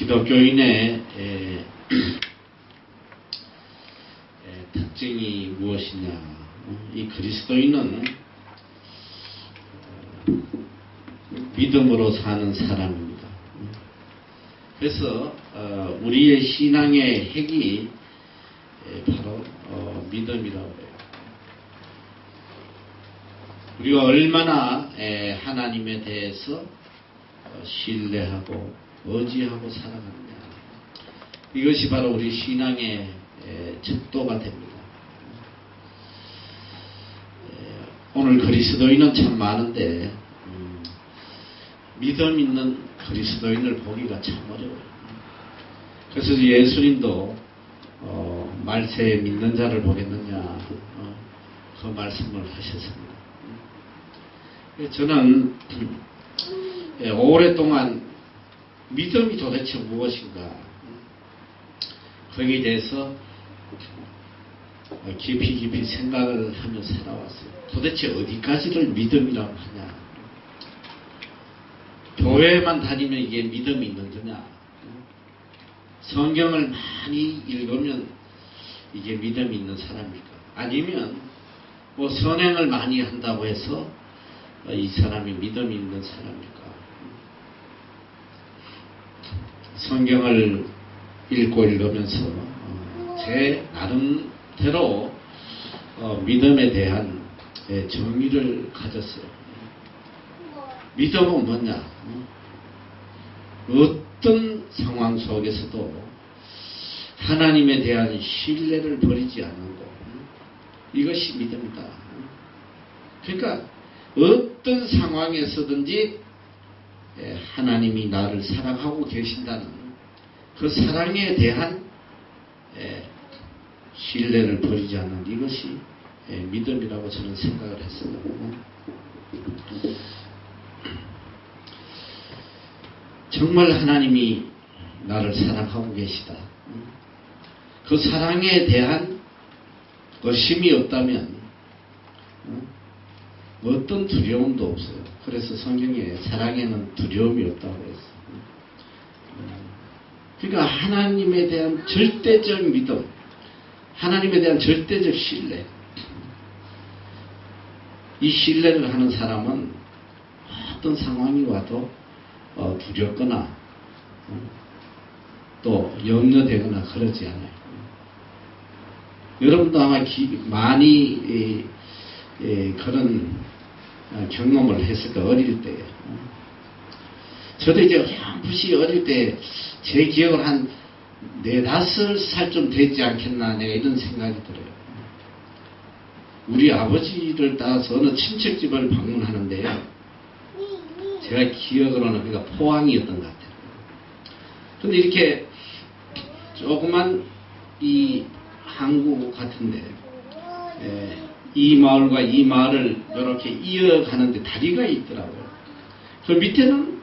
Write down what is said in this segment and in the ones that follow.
기독교인의 특징이 무엇이냐? 이 그리스도인은 믿음으로 사는 사람입니다. 그래서 우리의 신앙의 핵이 바로 믿음이라고 해요. 우리가 얼마나 하나님에 대해서 신뢰하고 의지하고 살아가느냐, 이것이 바로 우리 신앙의 척도가 됩니다. 오늘 그리스도인은 참 많은데 믿음 있는 그리스도인을 보기가 참 어려워요. 그래서 예수님도 말세에 믿는 자를 보겠느냐, 그 말씀을 하셨습니다. 저는 오랫동안 믿음이 도대체 무엇인가, 거기에 대해서 깊이 생각을 하며 살아왔어요. 도대체 어디까지를 믿음이라고 하냐? 교회만 다니면 이게 믿음이 있는 거냐? 성경을 많이 읽으면 이게 믿음이 있는 사람입니까? 아니면 뭐 선행을 많이 한다고 해서 이 사람이 믿음이 있는 사람입니까? 성경을 읽고 읽으면서 제 나름대로 믿음에 대한 정의를 가졌어요. 믿음은 뭐냐? 어떤 상황 속에서도 하나님에 대한 신뢰를 버리지 않는 것, 이것이 믿음이다. 그러니까 어떤 상황에서든지 하나님이 나를 사랑하고 계신다는 그 사랑에 대한 신뢰를 버리지 않는 이것이 믿음이라고 저는 생각을 했습니다. 정말 하나님이 나를 사랑하고 계시다. 그 사랑에 대한 의심이 없다면 어떤 두려움도 없어요. 그래서 성경에 사랑에는 두려움이 없다고 했어요. 그러니까 하나님에 대한 절대적 믿음, 하나님에 대한 절대적 신뢰, 이 신뢰를 하는 사람은 어떤 상황이 와도 두렵거나 또 염려되거나 그러지 않아요. 여러분도 아마 많이 그런 경험을 했을 거예요. 어릴 때. 저도 이제 어렴풋이 어릴 때 제 기억을 한 4~5살쯤 되지 않겠나, 내가 이런 생각이 들어요. 우리 아버지를 따라서 어느 친척집을 방문하는데요. 제가 기억으로는 그가 포항이었던 것 같아요. 근데 이렇게 조그만 이 항구 같은데 이 마을과 이 마을을 이렇게 이어가는데 다리가 있더라고요. 그 밑에는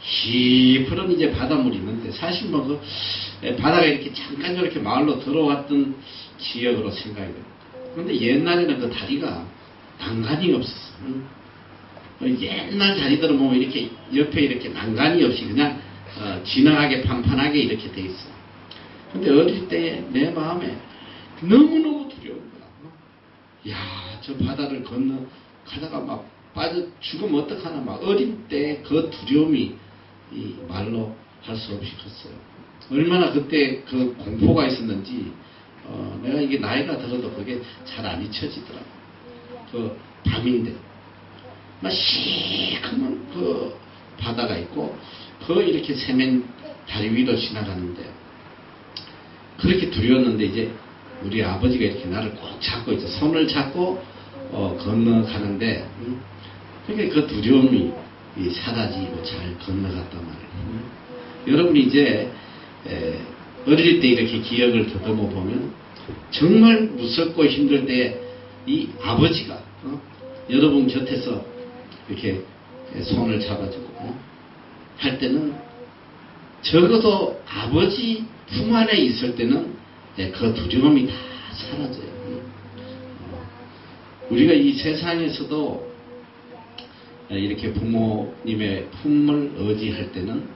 시퍼런 이제 바닷물이 있는데, 사실 뭐 그 바다가 이렇게 잠깐 이렇게 마을로 들어왔던 지역으로 생각이 돼요. 그런데 옛날에는 그 다리가 난간이 없었어요. 옛날 다리들은 보면 이렇게 옆에 이렇게 난간이 없이 그냥 진하게 판판하게 이렇게 돼 있어요. 근데 어릴 때 내 마음에 너무너무 두려운 거야. 야, 저 바다를 건너 가다가 막 빠져 죽으면 어떡하나, 막 어릴 때 그 두려움이 이 말로 할 수 없이 컸어요. 얼마나 그때 그 공포가 있었는지 내가 이게 나이가 들어도 그게 잘 안 잊혀지더라고. 그 밤인데 막 시커먼 그 바다가 있고 그 이렇게 세면 다리 위로 지나가는데 그렇게 두려웠는데, 이제 우리 아버지가 이렇게 나를 꼭 잡고 있어. 손을 잡고 건너가는데 그러니까 그 두려움이 사라지고 잘 건너갔단 말이에요. 여러분이 이제 어릴 때 이렇게 기억을 더듬어 보면 정말 무섭고 힘들 때 이 아버지가 여러분 곁에서 이렇게 손을 잡아주고 할 때는 적어도 아버지 품 안에 있을 때는 그 두려움이 다 사라져요. 우리가 이 세상에서도 이렇게 부모님의 품을 의지할 때는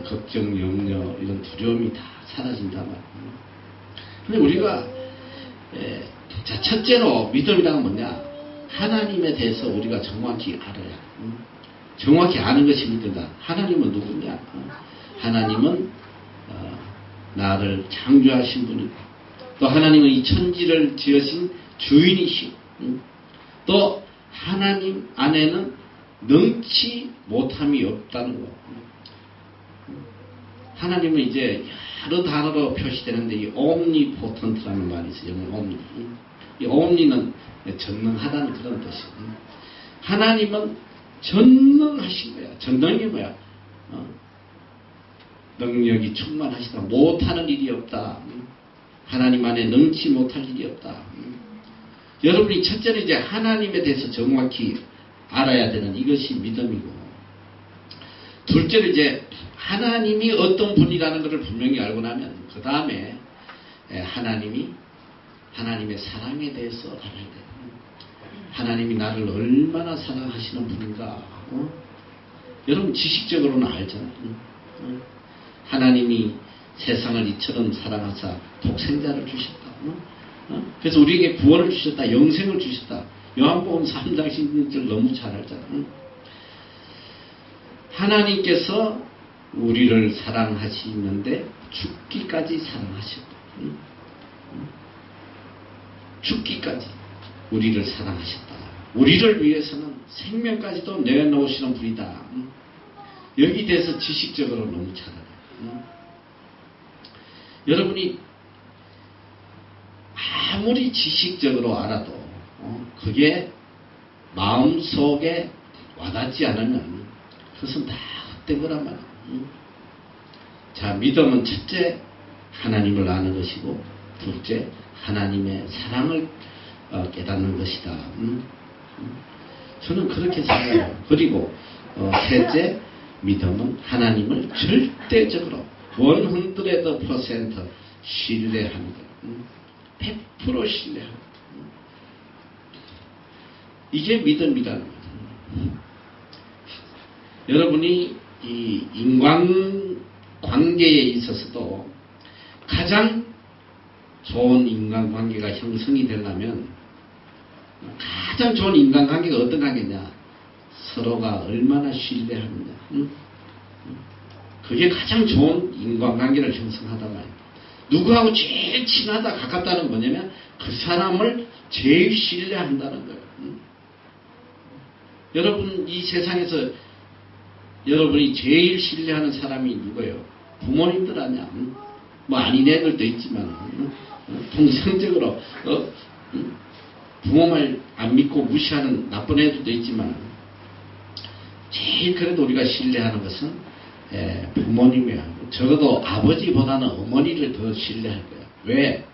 걱정, 염려, 이런 두려움이 다 사라진단 말이에요. 근데 우리가 자, 첫째로 믿음이란 뭐냐? 하나님에 대해서 우리가 정확히 알아야. 정확히 아는 것이 믿음이다. 하나님은 누구냐? 하나님은 나를 창조하신 분이고, 또 하나님은 이 천지를 지으신 주인이시고, 또 하나님 안에는 능치 못함이 없다는 것. 하나님은 이제 여러 단어로 표시되는데 이 omnipoten트라는 말이 있어요. 영어 omni. 이 omni는 전능하다는 그런 뜻이에요. 하나님은 전능하신 거야. 전능이 뭐야? 능력이 충만하시다. 못하는 일이 없다. 하나님 안에 능치 못할 일이 없다. 여러분이 첫째는 이제 하나님에 대해서 정확히 알아야 되는 이것이 믿음이고, 둘째는 이제 하나님이 어떤 분이라는 것을 분명히 알고 나면 그 다음에 하나님의 사랑에 대해서 알아야 돼요. 하나님이 나를 얼마나 사랑하시는 분인가. 여러분 지식적으로는 알잖아요. 하나님이 세상을 이처럼 사랑하사 독생자를 주셨다. 그래서 우리에게 구원을 주셨다. 영생을 주셨다. 요한복음 3장 16절 너무 잘 알잖아. 하나님께서 우리를 사랑하시는데 죽기까지 사랑하셨다. 죽기까지 우리를 사랑하셨다. 우리를 위해서는 생명까지도 내어놓으시는 분이다. 여기 대해서 지식적으로 너무 잘 알아요. 여러분이 아무리 지식적으로 알아도 그게 마음속에 와닿지 않으면 그것은 다 헛된 거란 말이에요. 자, 믿음은 첫째 하나님을 아는 것이고, 둘째 하나님의 사랑을 깨닫는 것이다. 저는 그렇게 생각해요. 그리고 셋째, 믿음은 하나님을 절대적으로 100% 신뢰하는 것. 100% 신뢰하는 것. 이게 믿음이라는 거죠. 여러분이 이 인간관계에 있어서도 가장 좋은 인간관계가 형성이 되려면, 가장 좋은 인간관계가 어떤 관계냐? 서로가 얼마나 신뢰하느냐. 그게 가장 좋은 인간관계를 형성하단 말이에요. 누구하고 제일 친하다 가깝다는 뭐냐면 그 사람을 제일 신뢰한다는 거예요. 여러분 이 세상에서 여러분이 제일 신뢰하는 사람이 누구예요? 부모님들 아니야. 뭐 아닌 애들도 있지만 통상적으로 부모 말 안 믿고 무시하는 나쁜 애들도 있지만, 제일 그래도 우리가 신뢰하는 것은 부모님이야. 적어도 아버지보다는 어머니를 더 신뢰할 거야. 왜?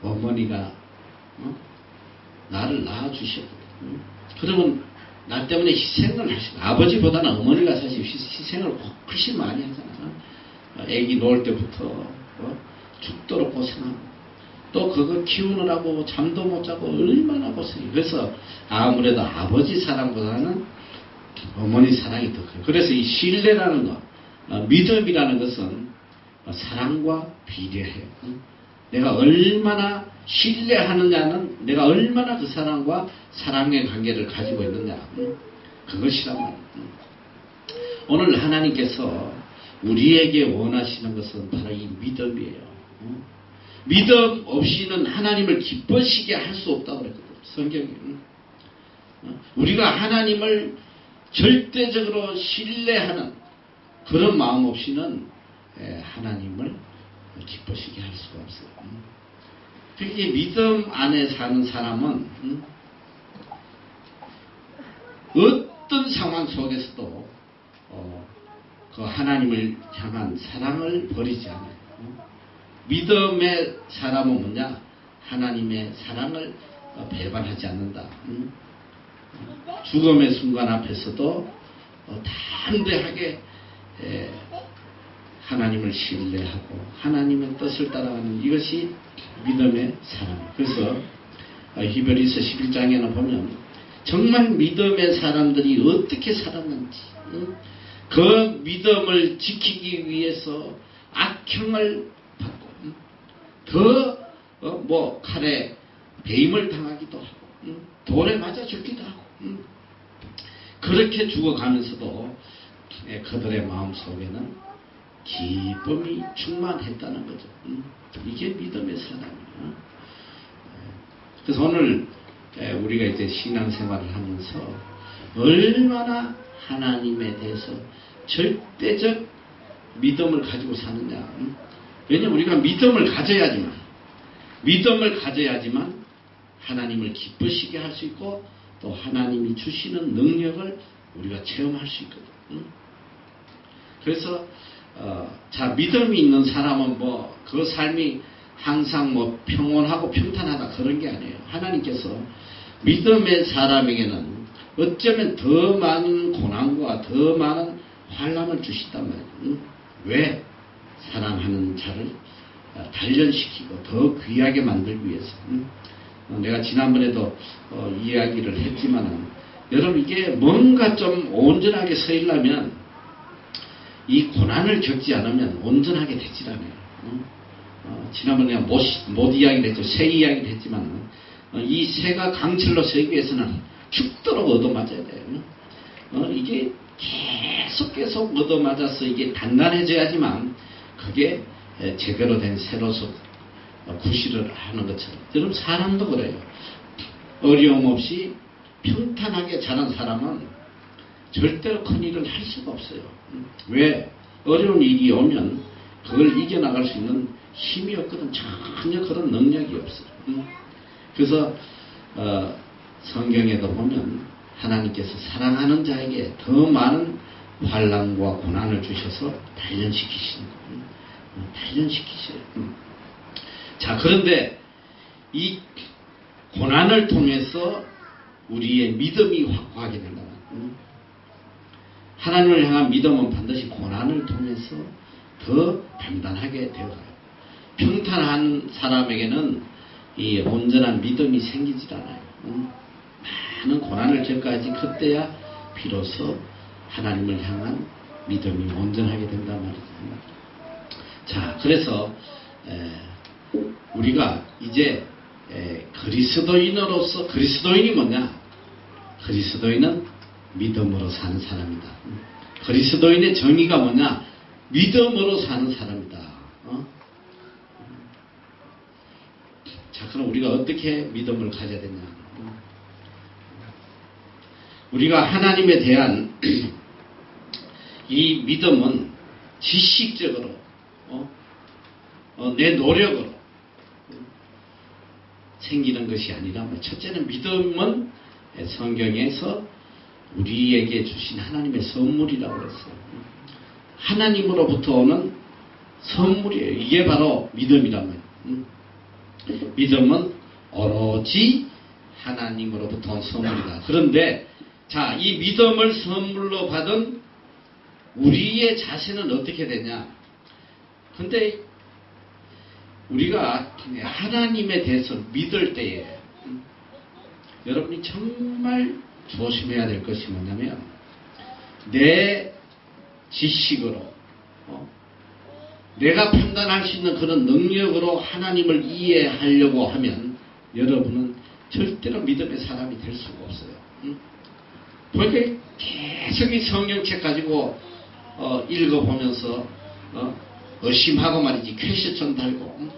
어머니가 나를 낳아주셨거든. 그러면 나 때문에 희생을 하시고, 아버지보다는 어머니가 사실 희생을 훨씬 많이 하잖아. 애기 놓을 때부터 죽도록 고생하고, 또 그거 키우느라고 잠도 못 자고 얼마나 고생해. 그래서 아무래도 아버지 사랑보다는 어머니 사랑이 더 커요. 그래서 이 신뢰라는 것, 믿음이라는 것은 사랑과 비례해요. 내가 얼마나 신뢰하느냐는 내가 얼마나 그 사람과 사랑의 관계를 가지고 있느냐, 그것이란 말이에요. 오늘 하나님께서 우리에게 원하시는 것은 바로 이 믿음이에요. 믿음 없이는 하나님을 기쁘시게 할 수 없다고 그랬거든요. 성경이. 우리가 하나님을 절대적으로 신뢰하는 그런 마음 없이는 하나님을 기쁘시게 할 수가 없어요. 그렇게 믿음 안에 사는 사람은 어떤 상황 속에서도 그 하나님을 향한 사랑을 버리지 않아요. 믿음의 사람은 뭐냐? 하나님의 사랑을 배반하지 않는다. 죽음의 순간 앞에서도 담대하게 하나님을 신뢰하고 하나님의 뜻을 따라가는 이것이 믿음의 사람이에요. 그래서 히브리서 11장에는 보면 정말 믿음의 사람들이 어떻게 살았는지, 그 믿음을 지키기 위해서 악형을 받고 칼에 배임을 당하기도 하고 돌에 맞아 죽기도 하고 그렇게 죽어가면서도 그들의 마음속에는 기쁨이 충만했다는 거죠. 이게 믿음의 사람이에요. 그래서 오늘 우리가 이제 신앙생활을 하면서 얼마나 하나님에 대해서 절대적 믿음을 가지고 사느냐. 왜냐하면 우리가 믿음을 가져야지만 하나님을 기쁘시게 할 수 있고 또 하나님이 주시는 능력을 우리가 체험할 수 있거든. 그래서 믿음이 있는 사람은 그 삶이 항상 평온하고 평탄하다 그런 게 아니에요. 하나님께서 믿음의 사람에게는 어쩌면 더 많은 고난과 더 많은 환난을 주신단 말이에요. 왜? 사랑하는 자를 단련시키고 더 귀하게 만들기 위해서. 내가 지난번에도 이야기를 했지만은 여러분 이게 뭔가 좀 온전하게 서려면 이 고난을 겪지 않으면 온전하게 되질 않아요. 지난번에 내가 못 이야기를 했죠. 새 이야기를 했지만 이 새가 강철로 서기 위해서는 죽도록 얻어맞아야 돼요. 이게 계속 얻어맞아서 이게 단단해져야지만 그게 제대로 된 새로서 구실을 하는 것처럼. 여러분 사람도 그래요. 어려움 없이 평탄하게 자란 사람은 절대로 큰 일을 할 수가 없어요. 왜? 어려운 일이 오면 그걸 이겨나갈 수 있는 힘이 없거든. 전혀 그런 능력이 없어요. 그래서 성경에도 보면 하나님께서 사랑하는 자에게 더 많은 환난과 고난을 주셔서 단련시키시는 거예요. 단련시키셔요. 자, 그런데 이 고난을 통해서 우리의 믿음이 확고하게 된다. 하나님을 향한 믿음은 반드시 고난을 통해서 더 단단하게 되어가요. 평탄한 사람에게는 이 온전한 믿음이 생기질 않아요. 많은 고난을 겪어야지 그때야 비로소 하나님을 향한 믿음이 온전하게 된단 말이죠. 자, 그래서 우리가 이제 그리스도인으로서, 그리스도인이 뭐냐? 그리스도인은 믿음으로 사는 사람이다. 그리스도인의 정의가 뭐냐? 믿음으로 사는 사람이다. 자, 그럼 우리가 어떻게 믿음을 가져야 되냐? 우리가 하나님에 대한 이 믿음은 지식적으로, 내 노력으로 생기는 것이 아니라, 첫째는 믿음은 성경에서 우리에게 주신 하나님의 선물이라고 했어요. 하나님으로부터 오는 선물이에요. 이게 바로 믿음이란 말이에요. 믿음은 오로지 하나님으로부터 온 선물이다. 그런데 자, 이 믿음을 선물로 받은 우리의 자세는 어떻게 되냐? 근데 우리가 하나님에 대해서 믿을 때에 여러분이 정말 조심해야 될 것이 뭐냐면 내 지식으로 내가 판단할 수 있는 그런 능력으로 하나님을 이해하려고 하면 여러분은 절대로 믿음의 사람이 될 수가 없어요. 그러니까 계속 이 성경책 가지고 읽어보면서 의심하고 말이지, 퀘스천 달고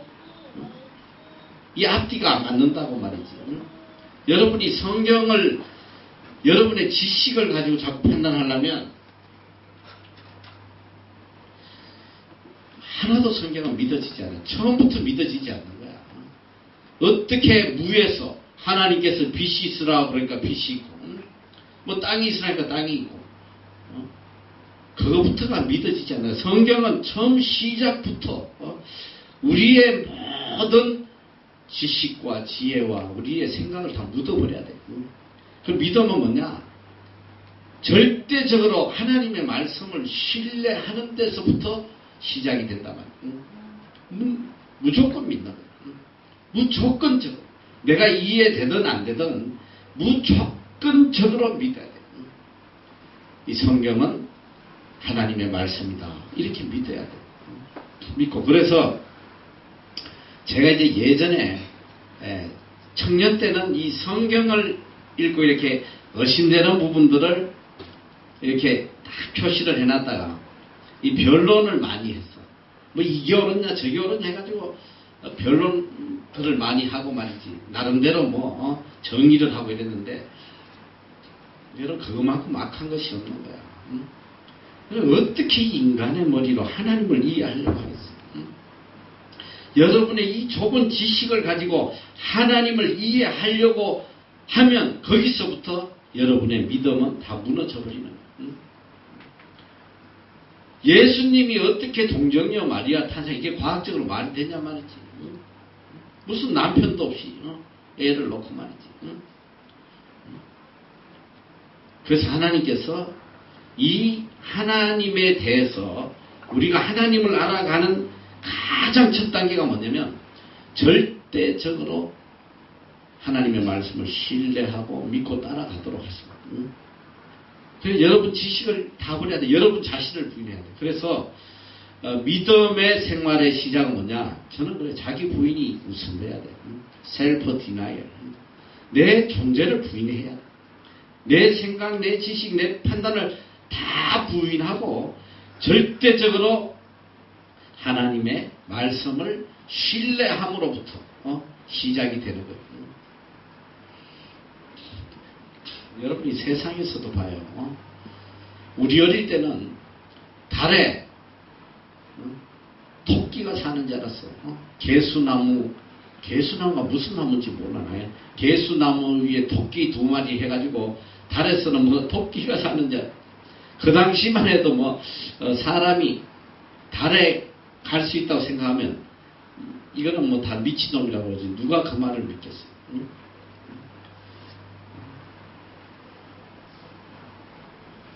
이 앞뒤가 안 맞는다고 말이지. 여러분이 성경을 여러분의 지식을 가지고 자꾸 판단하려면 하나도 성경은 믿어지지 않아요. 처음부터 믿어지지 않는 거야. 어떻게 무에서 하나님께서 빛이 있으라고 그러니까 빛이 있고, 땅이 있으라니까 땅이 있고, 그거부터가 믿어지지 않아요. 성경은 처음 시작부터 우리의 모든 지식과 지혜와 우리의 생각을 다 묻어버려야 돼. 그 믿음은 뭐냐? 절대적으로 하나님의 말씀을 신뢰하는 데서부터 시작이 된단 말이야. 무조건 믿는 거야. 무조건적으로. 내가 이해되든 안 되든 무조건적으로 믿어야 돼. 이 성경은 하나님의 말씀이다. 이렇게 믿어야 돼. 믿고. 그래서 제가 이제 예전에 청년 때는 이 성경을 읽고 이렇게 의심되는 부분들을 이렇게 딱 표시를 해놨다가 이 변론을 많이 했어. 뭐 이게 옳았냐 저게 옳았냐 해가지고 변론들을 많이 하고 말이지. 나름대로 뭐 정의를 하고 이랬는데 여러분 그것만큼 악한 것이 없는 거야. 어떻게 인간의 머리로 하나님을 이해하려고 하겠어? 여러분의 이 좁은 지식을 가지고 하나님을 이해하려고 하면 거기서부터 여러분의 믿음은 다 무너져 버리는 거예요. 예수님이 어떻게 동정녀 마리아 탄생, 이게 과학적으로 말이 되냐 말이지. 무슨 남편도 없이 애를 놓고 말이지. 그래서 하나님께서 이 하나님에 대해서 우리가 하나님을 알아가는 가장 첫 단계가 뭐냐면 절대적으로 하나님의 말씀을 신뢰하고 믿고 따라가도록 했습니다. 그래서 여러분 지식을 다 버려야 돼. 여러분 자신을 부인해야 돼. 그래서 믿음의 생활의 시작은 뭐냐? 저는 그래 자기 부인이 우선돼야 돼. 셀프 디나이얼. 내 존재를 부인해야 돼. 내 생각, 내 지식, 내 판단을 다 부인하고 절대적으로 하나님의 말씀을 신뢰함으로부터 시작이 되는 거예요. 여러분이 세상에서도 봐요. 우리 어릴 때는 달에 토끼가 사는 줄 알았어. 개수나무가 무슨 나무인지 몰라요. 개수나무 위에 토끼 2마리 해가지고 달에서는 뭐 토끼가 사는 줄. 그 당시만 해도 뭐 사람이 달에 갈 수 있다고 생각하면 이거는 뭐 다 미친놈이라고 그러지. 누가 그 말을 믿겠어요? 응?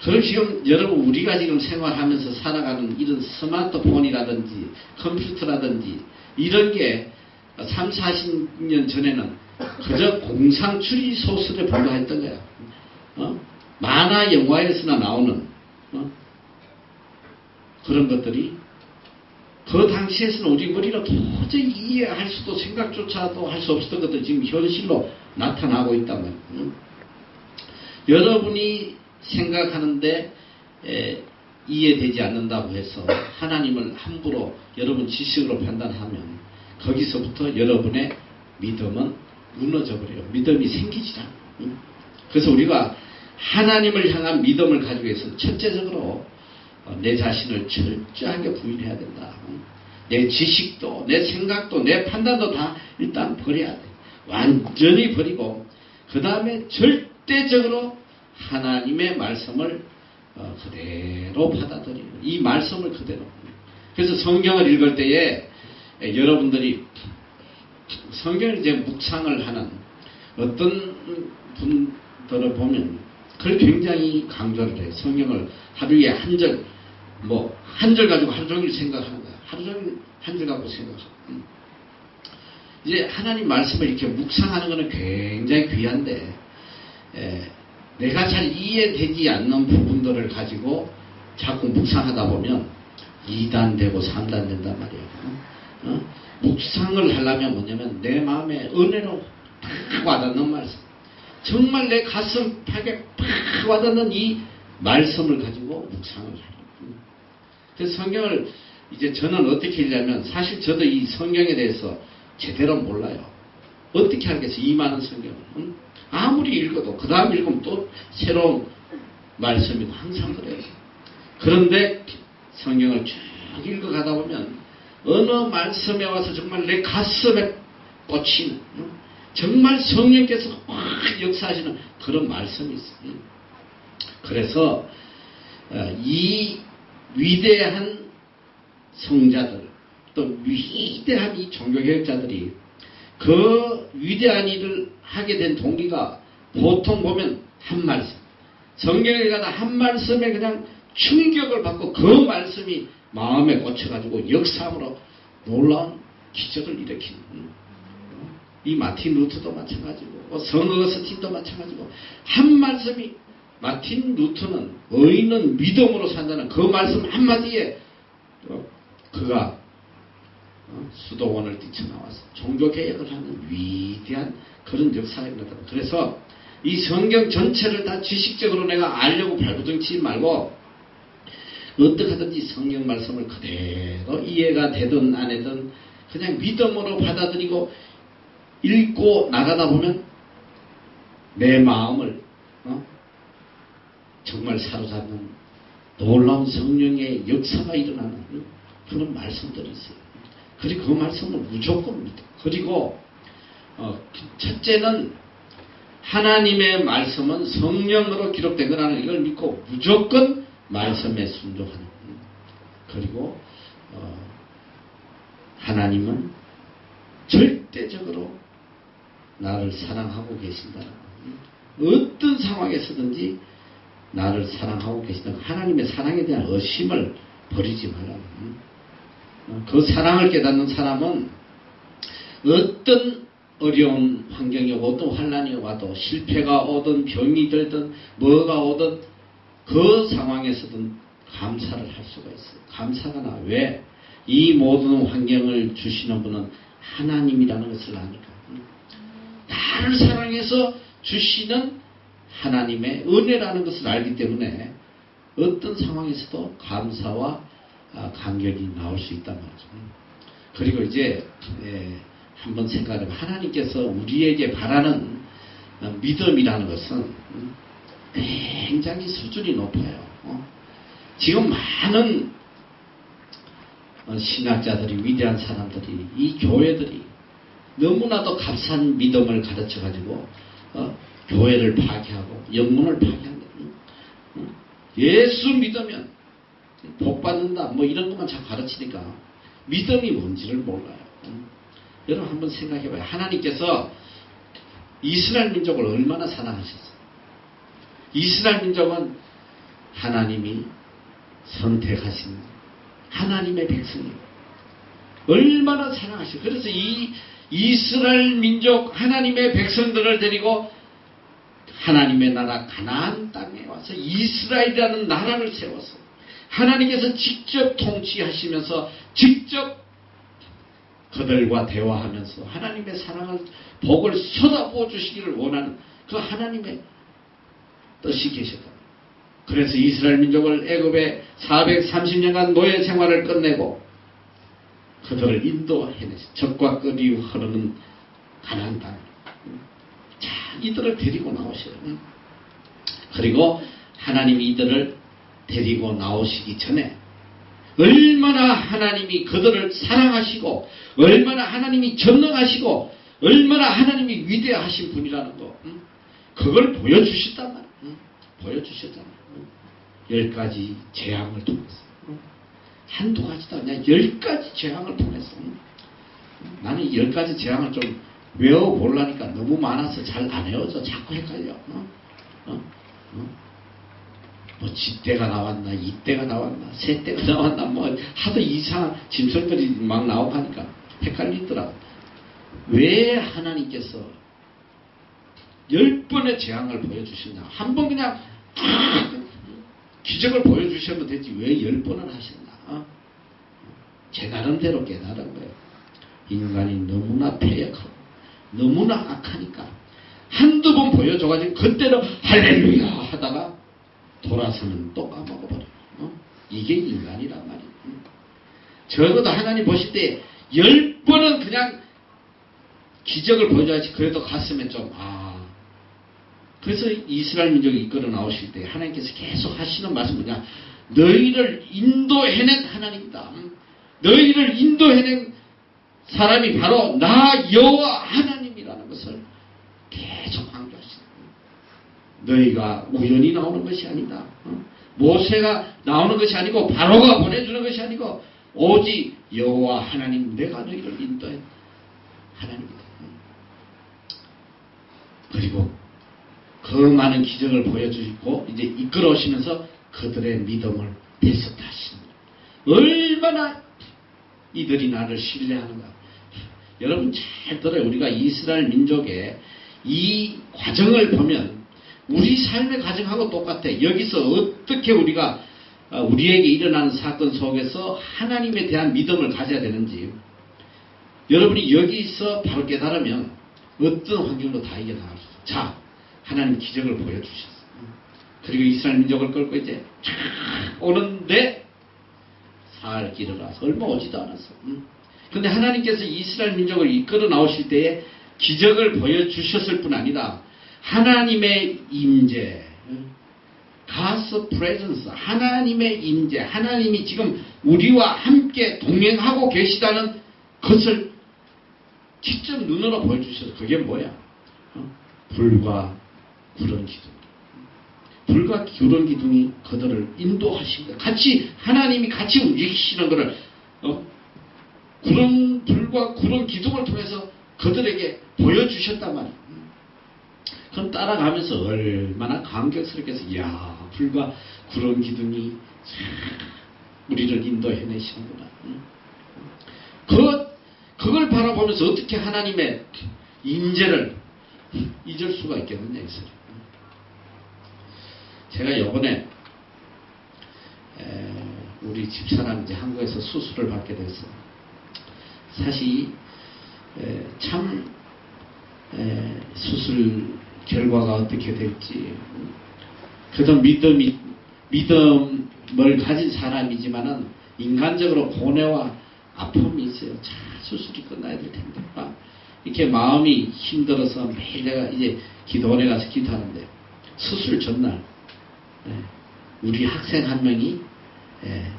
그럼 지금 여러분 우리가 지금 생활하면서 살아가는 이런 스마트폰이라든지 컴퓨터라든지 이런 게 3, 40년 전에는 그저 공상 추리 소설에 불과했던 거야. 만화 영화에서나 나오는 그런 것들이 그 당시에서는 우리 머리로 도저히 이해할 수도 생각조차도 할 수 없었던 것들이 지금 현실로 나타나고 있단 말이에요. 여러분이 생각하는데 이해되지 않는다고 해서 하나님을 함부로 여러분 지식으로 판단하면 거기서부터 여러분의 믿음은 무너져버려요. 믿음이 생기지 않아요. 그래서 우리가 하나님을 향한 믿음을 가지고 있어서 첫째적으로 내 자신을 철저하게 부인해야 된다. 내 지식도 내 생각도 내 판단도 다 일단 버려야 돼. 완전히 버리고 그 다음에 절대적으로 하나님의 말씀을 그대로 받아들이는 이 말씀을 그대로. 그래서 성경을 읽을 때에 여러분들이 성경을 이제 묵상을 하는 어떤 분들을 보면 그걸 굉장히 강조를 해요. 성경을 하루에 한 절 가지고 하루 종일 생각하는 거야. 하루 종일 한 절 가지고 생각하고. 이제 하나님 말씀을 이렇게 묵상하는 것은 굉장히 귀한데 내가 잘 이해되지 않는 부분들을 가지고 자꾸 묵상하다 보면 2단 되고 3단 된단 말이에요. 묵상을 하려면 뭐냐면 내 마음에 은혜로 팍 와닿는 말씀. 정말 내 가슴 팍에 팍 와닿는 이 말씀을 가지고 묵상을 하려고. 그래서 성경을 이제 저는 어떻게 읽냐면 사실 저도 이 성경에 대해서 제대로 몰라요. 어떻게 알겠어요? 이 많은 성경을. 아무리 읽어도 그 다음 읽으면 또 새로운 말씀이고 항상 그래요. 그런데 성경을 쭉 읽어가다 보면 어느 말씀에 와서 정말 내 가슴에 꽂히는 정말 성령께서 확 역사하시는 그런 말씀이 있어요. 그래서 이 위대한 성자들 또 위대한 이 종교개혁자들이 그 위대한 일을 하게 된 동기가 보통 보면 한 말씀. 성경에 가다 한 말씀에 그냥 충격을 받고 그 말씀이 마음에 꽂혀가지고 역사함으로 놀라운 기적을 일으키는 이 마틴 루터도 마찬가지고 성 어거스틴도 마찬가지고 한 말씀이 마틴 루터는 의인은 믿음으로 산다는 그 말씀 한마디에 그가 수도원을 뛰쳐나와서 종교개혁을 하는 위대한 그런 역사가 일어났다. 그래서 이 성경 전체를 다 지식적으로 내가 알려고 발부둥치지 말고 어떻게 하든지 성경 말씀을 그대로 이해가 되든 안 되든 그냥 믿음으로 받아들이고 읽고 나가다 보면 내 마음을 정말 사로잡는 놀라운 성령의 역사가 일어나는 그런 말씀들이 있어요. 그리고 그 말씀을 무조건 믿어. 그리고 첫째는 하나님의 말씀은 성령으로 기록된 거라는 이걸 믿고 무조건 말씀에 순종하는. 그리고 하나님은 절대적으로 나를 사랑하고 계신다는 어떤 상황에서든지 나를 사랑하고 계신다는 하나님의 사랑에 대한 의심을 버리지 말라는 그 사랑을 깨닫는 사람은 어떤 어려운 환경이 오든 환난이 와도 실패가 오든 병이 들든 뭐가 오든 그 상황에서든 감사를 할 수가 있어요. 감사가 나. 왜? 이 모든 환경을 주시는 분은 하나님이라는 것을 아니까. 나를 사랑해서 주시는 하나님의 은혜라는 것을 알기 때문에 어떤 상황에서도 감사와 감격이 나올 수 있단 말이죠. 그리고 이제 한번 생각해보면 하나님께서 우리에게 바라는 믿음이라는 것은 굉장히 수준이 높아요. 지금 많은 신학자들이 위대한 사람들이 이 교회들이 너무나도 값싼 믿음을 가르쳐가지고 교회를 파괴하고 영문을 파괴한다. 예수 믿으면 복받는다 뭐 이런 것만 자꾸 가르치니까 믿음이 뭔지를 몰라요. 여러분 한번 생각해봐요. 하나님께서 이스라엘 민족을 얼마나 사랑하셨어요. 이스라엘 민족은 하나님이 선택하신 하나님의 백성이에요. 얼마나 사랑하시고 그래서 이 이스라엘 민족 하나님의 백성들을 데리고 하나님의 나라 가나안 땅에 와서 이스라엘이라는 나라를 세워서 하나님께서 직접 통치하시면서 직접 그들과 대화하면서 하나님의 사랑을 복을 쏟아부어 주시기를 원하는 그 하나님의 뜻이 계셨다. 그래서 이스라엘 민족을 애굽에 430년간 노예 생활을 끝내고 그들을 인도해내서 적과 끈이 흐르는 가나안 땅. 자, 이들을 데리고 나오셔요. 그리고 하나님이 이들을 데리고 나오시기 전에 얼마나 하나님이 그들을 사랑하시고 얼마나 하나님이 전능하시고 얼마나 하나님이 위대하신 분이라는 거 그걸 보여주셨단 말이에요. 보여주셨단 말이에요. 10가지 재앙을 통해서 한두 가지도 아니라 10가지 재앙을 통해서 나는 10가지 재앙을 좀 외워보려니까 너무 많아서 잘 안 외워져. 자꾸 헷갈려. 뭐 지대가 나왔나 이대가 나왔나 새대가 나왔나 뭐 하도 이상한 짐승들이 막 나오고 하니까 헷갈리더라. 왜 하나님께서 10번의 재앙을 보여주셨냐. 한 번 그냥 기적을 보여주시면 되지 왜 10번을 하셨나. 제 나름대로 깨달은 거예요. 인간이 너무나 패역하고 너무나 악하니까 한두 번 보여줘가지고 그때는 할렐루야 하다가 돌아서는 또 까먹어버려요. 이게 인간이란 말이에요. 적어도 하나님 보실 때 10번은 그냥 기적을 보여줘야지 그래도 갔으면 좀 그래서 이스라엘 민족이 이끌어 나오실 때 하나님께서 계속 하시는 말씀은 뭐냐. 너희를 인도해낸 하나님이다. 너희를 인도해낸 사람이 바로 나 여호와 하나님이라는 것을 계속 강조하시는 거예요. 너희가 우연히 나오는 것이 아니다. 모세가 나오는 것이 아니고 바로가 보내주는 것이 아니고 오직 여호와 하나님 내가 너희를 인도해 하나님입니다. 그리고 그 많은 기적을 보여주시고 이제 이끌어오시면서 그들의 믿음을 대속케 하시는 얼마나 이들이 나를 신뢰하는가. 여러분 잘 들어요. 우리가 이스라엘 민족의 이 과정을 보면 우리 삶의 과정하고 똑같아. 여기서 어떻게 우리가 우리에게 일어나는 사건 속에서 하나님에 대한 믿음을 가져야 되는지 여러분이 여기서 바로 깨달으면 어떤 환경도 다 이겨나갈 수 있어요. 자, 하나님 기적을 보여주셨어요. 그리고 이스라엘 민족을 끌고 이제 쫙 오는데 살 길을 가서 얼마 오지도 않았어. 근데 하나님께서 이스라엘 민족을 이끌어 나오실 때에 기적을 보여주셨을 뿐 아니라 하나님의 임재, God's presence, 하나님의 임재, 하나님이 지금 우리와 함께 동행하고 계시다는 것을 직접 눈으로 보여주셔서 그게 뭐야? 불과 구름 기둥. 불과 구름 기둥이 그들을 인도하십니다. 같이 하나님이 같이 움직이시는 것을 불과 구름 기둥을 통해서 그들에게 보여주셨단 말이에요. 그럼 따라가면서 얼마나 감격스럽게 해서 이야 불과 구름 기둥이 우리를 인도해내시는구나. 그걸 바라보면서 어떻게 하나님의 임재를 잊을 수가 있겠느냐 이 소리. 제가 이번에 우리 집사람 이제 한국에서 수술을 받게 됐어요. 사실 참 수술 결과가 어떻게 될지 그래도 믿음을 가진 사람이지만은 인간적으로 고뇌와 아픔이 있어요. 자, 수술이 끝나야 될 텐데 이렇게 마음이 힘들어서 매일 내가 이제 기도원에 가서 기도하는데 수술 전날 우리 학생 한 명이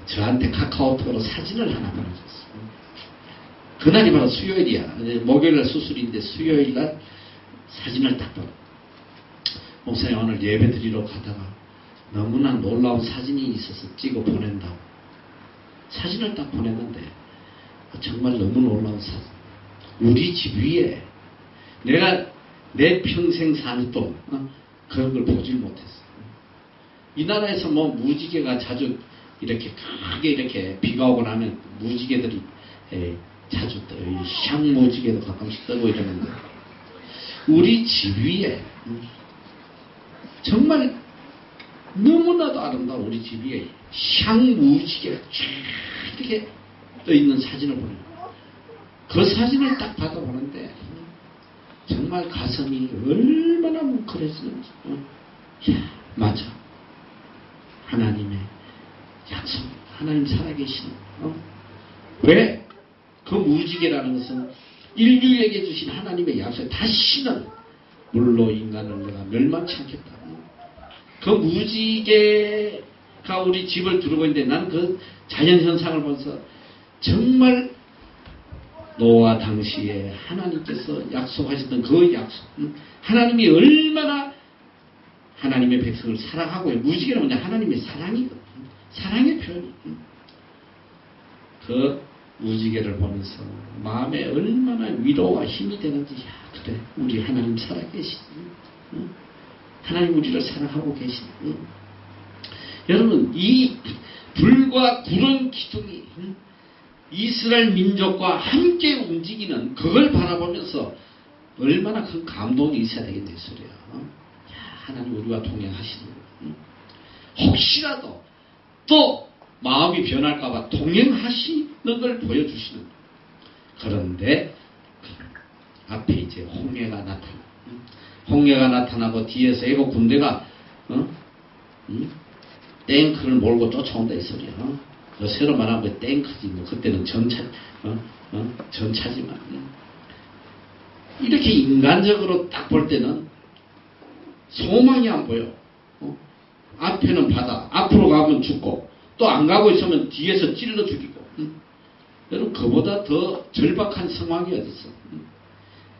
저한테 카카오톡으로 사진을 하나 보내줬어요. 그날이 바로 수요일이야. 목요일날 수술인데 수요일날 사진을 딱 보내. 목사님 오늘 예배 드리러 가다가 너무나 놀라운 사진이 있어서 찍어 보낸다고. 사진을 딱 보냈는데 정말 너무 놀라운 사진. 우리 집 위에 내가 내 평생 사는 동안 그런 걸 보질 못했어. 이 나라에서 뭐 무지개가 자주 이렇게 크게 이렇게 비가 오고 나면 무지개들이 자주 떠요. 샹무지개도 가끔씩 뜨고 이러는데 우리 집 위에 정말 너무나도 아름다운 우리 집 위에 샹무지개가 쫙 이렇게 떠있는 사진을 보내요. 그 사진을 딱 받아보는데 정말 가슴이 얼마나 뭉클해지는지. 맞아. 하나님의 약속. 하나님 살아계시는. 왜? 그 무지개라는 것은 인류에게 주신 하나님의 약속. 다시는 물로 인간을 내가 멸망치 않겠다. 그 무지개가 우리 집을 두르고 있는데 나는 그 자연현상을 보면서 정말 노아 당시에 하나님께서 약속하셨던 그 약속. 하나님이 얼마나 하나님의 백성을 사랑하고 무지개는 뭐냐? 하나님의 사랑이거든. 사랑의 표현이. 그 무지개를 보면서 마음에 얼마나 위로와 힘이 되는지. 야, 그래. 우리 하나님 살아계시니. 하나님 우리를 사랑하고 계시니. 여러분 이 불과 구름 기둥이 이스라엘 민족과 함께 움직이는 그걸 바라보면서 얼마나 큰 감동이 있어야 되겠네 소리야. 하나님 우리와 동행하시는 혹시라도 또 마음이 변할까봐 동행하시는 걸 보여주시는. 그런데 앞에 이제 홍해가 나타나. 홍해가 나타나고 뒤에서 애국 군대가 탱크를 몰고 쫓아온다 이 소리야. 새로 말하면 탱크지 뭐 그때는 전차지만 이렇게 인간적으로 딱 볼 때는 소망이 안 보여. 앞에는 바다, 앞으로 가면 죽고 또 안 가고 있으면 뒤에서 찔러 죽이고. 여러분 그보다 더 절박한 상황이 어디 있어?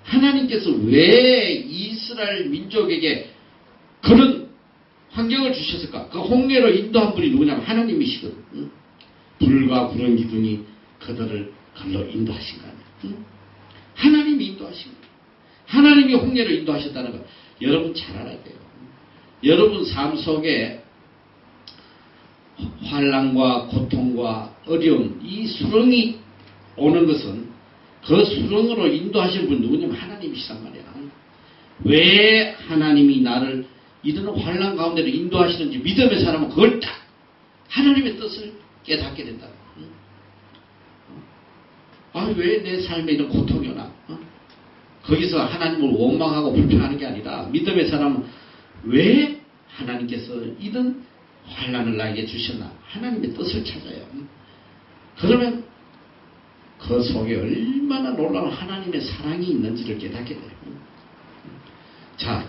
하나님께서 왜 이스라엘 민족에게 그런 환경을 주셨을까? 그 홍해로 인도한 분이 누구냐면 하나님이시거든. 불과 구름 기둥이 그들을 걸로 인도하신 거 아니야. 하나님이 인도하신 거예요. 하나님이 홍해를 인도하셨다는 거 여러분 잘 알아야 돼요. 여러분 삶 속에 환난과 고통과 어려움, 이 수렁이 오는 것은 그 수렁으로 인도하신 분 누구냐면 하나님이시란 말이야. 왜 하나님이 나를 이런 환난 가운데로 인도하시는지 믿음의 사람은 그걸 딱 하나님의 뜻을 깨닫게 된다. 왜 내 삶에 이런 고통이 오나? 거기서 하나님을 원망하고 불평하는 게 아니라 믿음의 사람은 왜 하나님께서 이런 환난을 나에게 주셨나? 하나님의 뜻을 찾아요. 그러면 그 속에 얼마나 놀라운 하나님의 사랑이 있는지를 깨닫게 돼요. 자,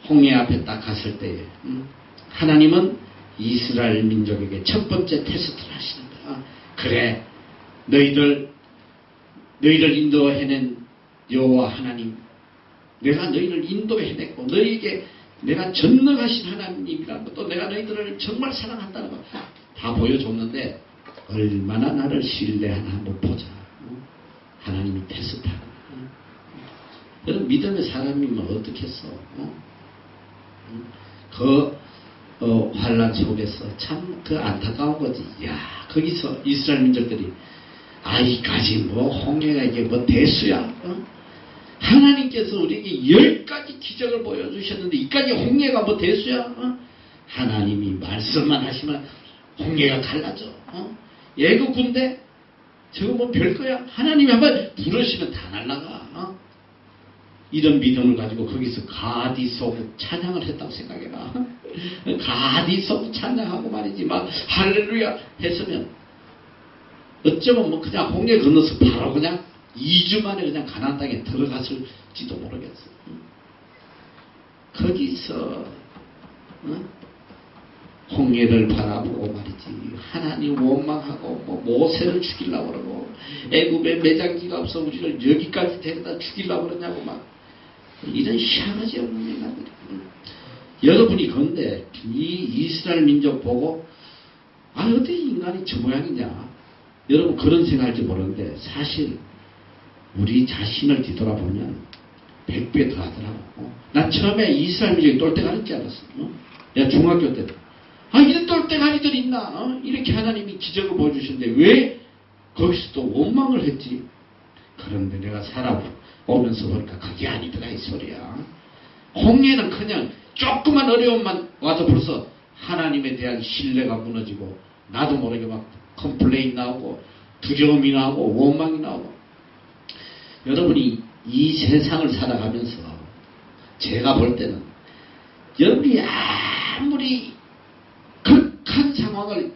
홍해 앞에 딱 갔을 때에 하나님은 이스라엘 민족에게 첫 번째 테스트를 하시는 거야. 그래, 너희를 인도해낸 여호와 하나님, 내가 너희를 인도해냈고 너희에게 내가 전능하신 하나님이라는 것도 내가 너희들을 정말 사랑한다는 거 다 보여줬는데 얼마나 나를 신뢰하나 한번 보자. 하나님이 테스트하는 거야. 그럼 믿음의 사람이면 어떻겠어? 환난 속에서 참 그 안타까운 거지. 야, 거기서 이스라엘 민족들이 이까지 홍해가 이게 대수야. 하나님께서 우리에게 10가지 기적을 보여주셨는데 이까지 홍해가 대수야. 하나님이 말씀만 하시면 홍해가 갈라져. 애국 군대 저거 별거야. 하나님이 한번 부르시면 다 날아가. 이런 믿음을 가지고 거기서 가디소고 찬양을 했다고 생각해라. 가디소고 찬양하고 말이지 막 할렐루야 했으면 어쩌면 그냥 홍해 건너서 바로 그냥 2주 만에 그냥 가나안 땅에 들어갔을지도 모르겠어. 거기서 홍해를 바라보고 말이지 하나님 원망하고 모세를 죽이려고 그러고 애굽에 매장지가 없어 우리를 여기까지 데려다 죽이려고 그러냐고 막 이런 희한하지 않은 인간들. 여러분이 근데 이 이스라엘 민족 보고 어떻게 인간이 저 모양이냐 여러분 그런 생각할지 모르는데 사실 우리 자신을 뒤돌아보면 100배 더 하더라고. 난 처음에 이스라엘 민족이 똘대가리인 줄 알았어. 내가 중학교 때 이런 똘대가리들 있나? 이렇게 하나님이 기적을 보여주시는데 왜 거기서 또 원망을 했지? 그런데 내가 살아오면서 보니까 그게 아니더라 이 소리야. 홍해는 그냥 조그만 어려움만 와서 벌써 하나님에 대한 신뢰가 무너지고 나도 모르게 막 컴플레인 나오고 두려움이 나오고 원망이 나오고. 여러분이 이 세상을 살아가면서 제가 볼 때는 여러분이 아무리 극한 상황을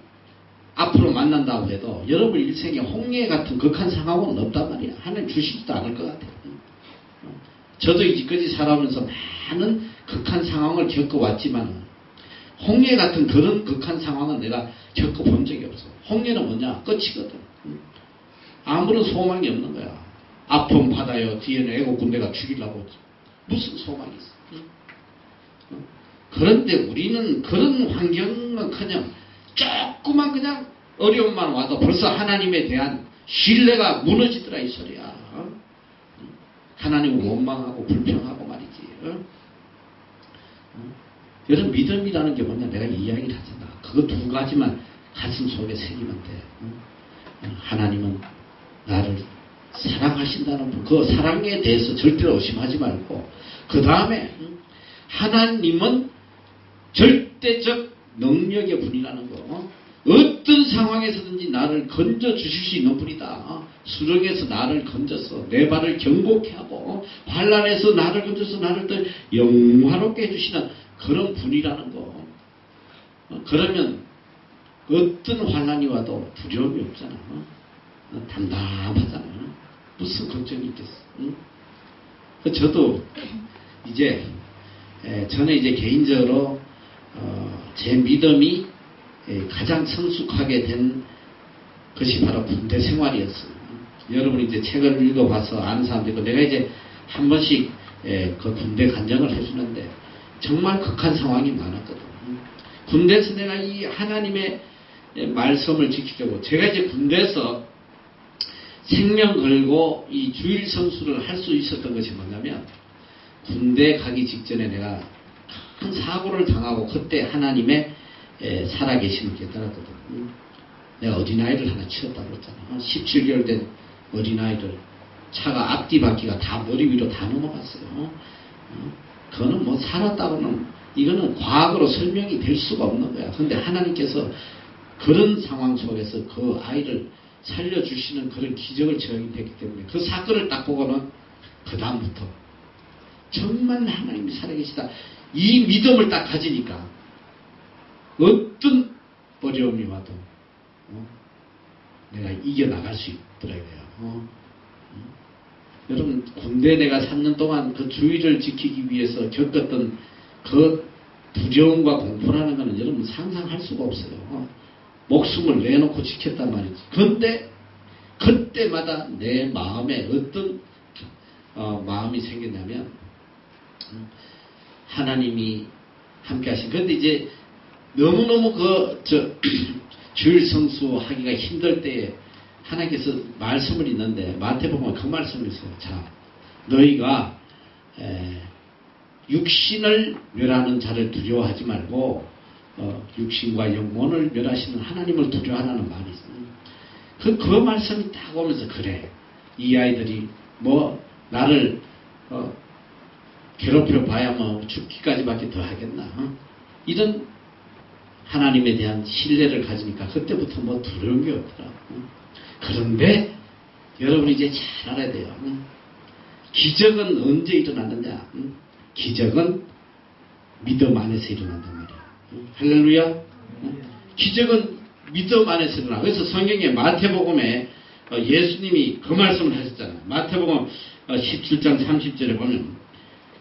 앞으로 만난다고 해도 여러분 일생에 홍해 같은 극한 상황은 없단 말이야. 하나님 주시지도 않을 것 같아요. 저도 이제까지 살아오면서 많은 극한 상황을 겪어왔지만 홍해 같은 그런 극한 상황은 내가 겪어본 적이 없어. 홍해는 뭐냐? 끝이거든. 아무런 소망이 없는 거야. 아픔 받아요. 뒤에는 애국 군대가 죽이려고 무슨 소망이 있어. 그런데 우리는 그런 환경은 그냥 조그만 그냥 어려움만 와도 벌써 하나님에 대한 신뢰가 무너지더라 이 소리야. 하나님을 원망하고 불평하고 말이지. 여러분 믿음이라는 게 뭐냐 내가 이야기를 하잖아. 그거 두 가지만 가슴 속에 새기면 돼. 하나님은 나를 사랑하신다는 분, 그 사랑에 대해서 절대로 의심하지 말고 그 다음에 하나님은 절대적 능력의 분이라는 거. 어떤 상황에서든지 나를 건져 주실 수 있는 분이다. 수렁에서 나를 건져서 내 발을 견고케 하고 환난에서 나를 건져서 나를 더 영화롭게 해주시는 그런 분이라는 거. 그러면 어떤 환난이 와도 두려움이 없잖아. 담담하잖아. 무슨 걱정이 있겠어. 저도 이제 저는 이제 개인적으로 제 믿음이 가장 성숙하게 된 것이 바로 군대 생활이었어요. 여러분이 이제 책을 읽어봐서 아는 사람도 있고 내가 이제 한 번씩 그 군대 간증을 해주는데 정말 극한 상황이 많았거든요. 군대에서 내가 이 하나님의 말씀을 지키려고 제가 이제 군대에서 생명 걸고 이 주일 성수를 할 수 있었던 것이 뭐냐면 군대 가기 직전에 내가 큰 사고를 당하고 그때 하나님의 살아계심을 깨달았거든. 내가 어린아이를 하나 치웠다고 그랬잖아. 17개월 된 어린아이를 차가 앞뒤 바퀴가 다 머리 위로 다 넘어갔어요. 그거는 뭐 살았다고는 이거는 과학으로 설명이 될 수가 없는 거야. 근데 하나님께서 그런 상황 속에서 그 아이를 살려주시는 그런 기적을 저행했기 때문에 그 사건을 딱 보고는 그 다음부터 정말 하나님이 살아계시다. 이 믿음을 딱 가지니까 어떤 어려움이 와도 내가 이겨나갈 수 있더라고요. 여러분 군대 내가 3년 동안 그 주의를 지키기 위해서 겪었던 그 두려움과 공포라는 것은 여러분 상상할 수가 없어요. 목숨을 내놓고 지켰단 말이지. 그런데 그때마다 내 마음에 어떤 마음이 생겼냐면 하나님이 함께 하신. 그런데 이제 너무너무 주일 성수 하기가 힘들 때에 하나님께서 말씀을 있는데 마태복음에 그 말씀을 있어요. 자, 너희가 육신을 멸하는 자를 두려워하지 말고 육신과 영혼을 멸하시는 하나님을 두려워하라는 말이 있어요. 그 말씀이 딱 오면서 그래. 이 아이들이 뭐 나를 괴롭혀 봐야 뭐 죽기까지밖에 더 하겠나. 이런 하나님에 대한 신뢰를 가지니까 그때부터 뭐 두려운 게 없더라. 그런데 여러분이 이제 잘 알아야 돼요. 기적은 언제 일어나느냐? 기적은 믿음 안에서 일어난단 말이야. 할렐루야. 기적은 믿음 안에서 일어나. 그래서 성경에 마태복음에 예수님이 그 말씀을 하셨잖아요. 마태복음 17장 30절에 보면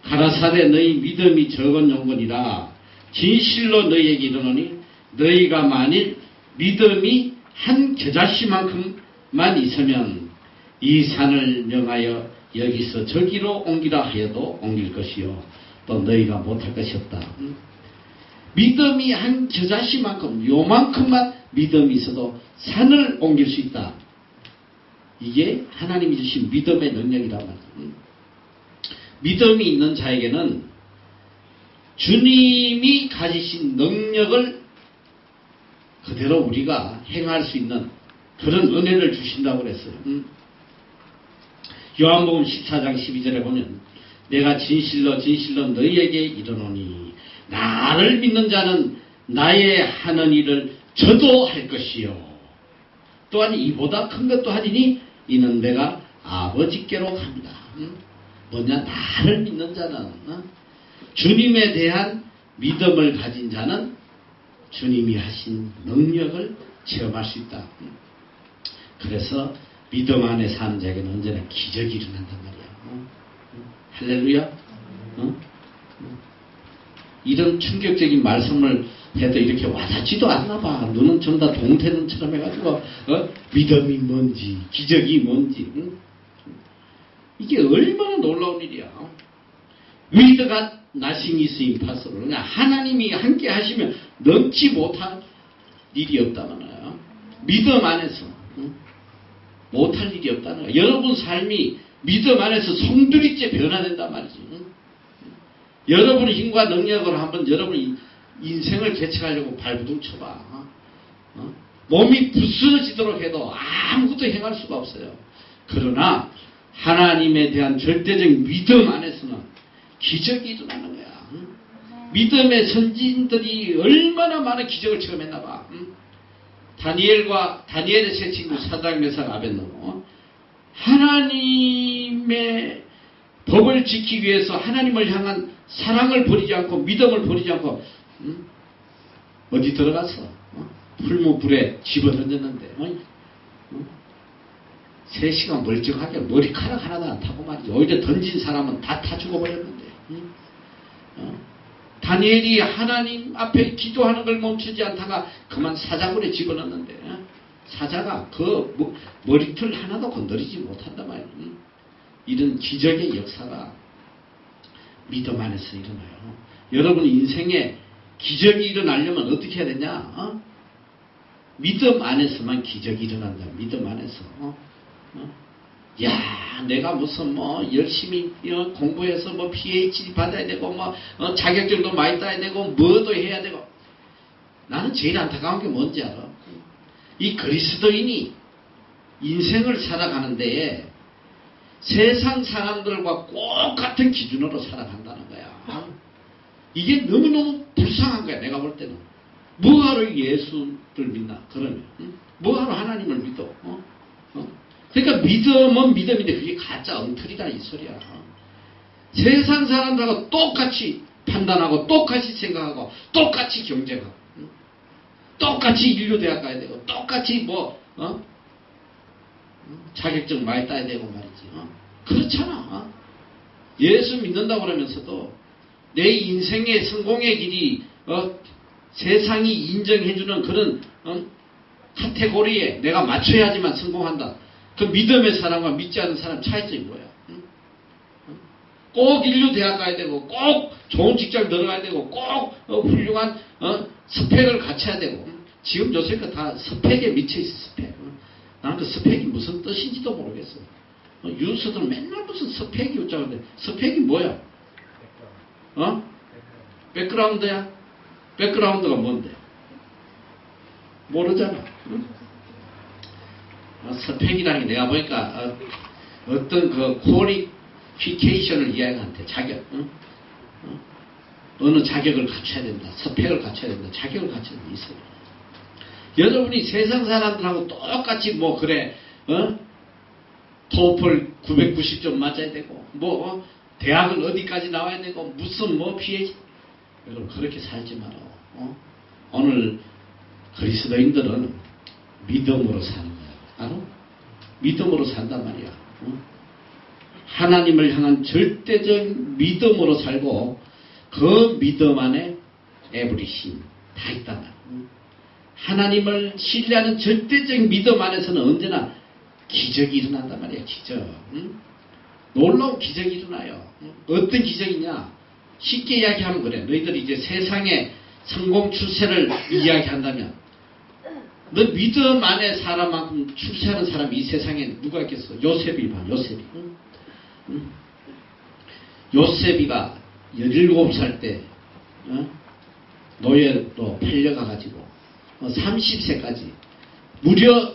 가라사대 너희 믿음이 적은 용건이라 진실로 너희에게 이르노니 너희가 만일 믿음이 한 겨자씨만큼만 있으면 이 산을 명하여 여기서 저기로 옮기라 하여도 옮길 것이요 또 너희가 못할 것이 없다. 믿음이 한 겨자씨만큼 요만큼만 믿음이 있어도 산을 옮길 수 있다. 이게 하나님이 주신 믿음의 능력이란 말이에요. 믿음이 있는 자에게는 주님이 가지신 능력을 그대로 우리가 행할 수 있는 그런 은혜를 주신다고 그랬어요. 요한복음 14장 12절에 보면 내가 진실로 너희에게 이르노니 나를 믿는 자는 나의 하는 일을 저도 할 것이요 또한 이보다 큰 것도 하리니 이는 내가 아버지께로 갑니다. 뭐냐? 나를 믿는 자는 주님에 대한 믿음을 가진 자는 주님이 하신 능력을 체험할 수 있다. 그래서 믿음 안에 사는 자에게는 언제나 기적이 일어난단 말이야. 할렐루야. 이런 충격적인 말씀을 해도 이렇게 와닿지도 않나 봐. 너는 전부 다 동태눈처럼 해가지고 믿음이 뭔지 기적이 뭔지 이게 얼마나 놀라운 일이야. With God nothing is impossible. 하나님이 함께 하시면 넘지 못할 일이 없다는 거야. 믿음 안에서 못할 일이 없다는 거야. 여러분 삶이 믿음 안에서 송두리째 변화된단 말이지. 여러분의 힘과 능력으로 한번 여러분이 인생을 개척하려고 발부둥 쳐봐. 몸이 부스러지도록 해도 아무것도 행할 수가 없어요. 그러나 하나님에 대한 절대적인 믿음 안에서는 기적이 일어나는 거야. 믿음의 선진들이 얼마나 많은 기적을 체험했나 봐. 다니엘의 세 친구 사드락 메삭 아벳느고 하나님의 법을 지키기 위해서 하나님을 향한 사랑을 버리지 않고 믿음을 버리지 않고 어디 들어가서 풀무불에 집어던졌는데 3시간 멀쩡하게 머리카락 하나도 안 타고 말이죠. 오히려 던진 사람은 다 타 죽어버렸는데 다니엘이 하나님 앞에 기도하는 걸 멈추지 않다가 그만 사자굴에 집어넣는데 사자가 그 머리털 하나도 건드리지 못한단 말이에요. 이런 기적의 역사가 믿음 안에서 일어나요. 여러분 인생에 기적이 일어나려면 어떻게 해야 되냐? 믿음 안에서만 기적이 일어난다. 믿음 안에서. 야, 내가 무슨 뭐 열심히 공부해서 뭐 PhD 받아야 되고 뭐 자격증도 많이 따야 되고 뭐도 해야 되고. 나는 제일 안타까운 게 뭔지 알아? 이 그리스도인이 인생을 살아가는 데에 세상 사람들과 똑같은 기준으로 살아간다는 거야. 이게 너무너무 불쌍한 거야. 내가 볼 때는. 뭐하러 예수를 믿나? 그러면. 뭐하러 하나님을 믿어? 그러니까 믿음은 믿음인데 그게 가짜 엉터리다 이 소리야. 세상 사람들하고 똑같이 판단하고 똑같이 생각하고 똑같이 경쟁하고 똑같이 인류대학 가야 되고 똑같이 자격증 많이 따야 되고 말이지. 그렇잖아. 예수 믿는다고 그러면서도 내 인생의 성공의 길이 세상이 인정해주는 그런 카테고리에 내가 맞춰야지만 성공한다. 그 믿음의 사람과 믿지 않는 사람 차이점이 뭐야? 꼭 인류대학 가야 되고 꼭 좋은 직장 들어가야 되고 꼭 훌륭한 스펙을 갖춰야 되고 지금 요새가 다 스펙에 미쳐있어. 스펙. 나는 그 스펙이 무슨 뜻인지도 모르겠어. 유서들 맨날 무슨 스펙이 웃자는데 스펙이 뭐야? 백그라운드야? 백그라운드가 뭔데? 모르잖아. 스펙이라는 게 내가 보니까 어떤 그 퀄리피케이션을 이야기한대. 자격. 어느 자격을 갖춰야 된다. 스펙을 갖춰야 된다. 자격을 갖춰야 된다. 있어요. 여러분이 세상 사람들하고 똑같이 토플 990점 맞아야 되고 대학을 어디까지 나와야 되고 무슨 PhD. 여러분 그렇게 살지 마라. 오늘 그리스도인들은 믿음으로 사는 거야. 알아? 믿음으로 산단 말이야. 하나님을 향한 절대적 믿음으로 살고 그 믿음 안에 에브리신 다 있단 말이야. 하나님을 신뢰하는 절대적 믿음 안에서는 언제나 기적이 일어난단 말이야. 기적. 놀라운 기적이 일어나요. 어떤 기적이냐? 쉽게 이야기하면 그래. 너희들이 이제 세상의 성공 추세를 이야기한다면 너 믿음 안에 사람만큼 출세하는 사람이 이 세상에 누가 있겠어? 요셉이 봐. 요셉이. 요셉이가 17살 때 노예로 팔려가가지고 30세까지 무려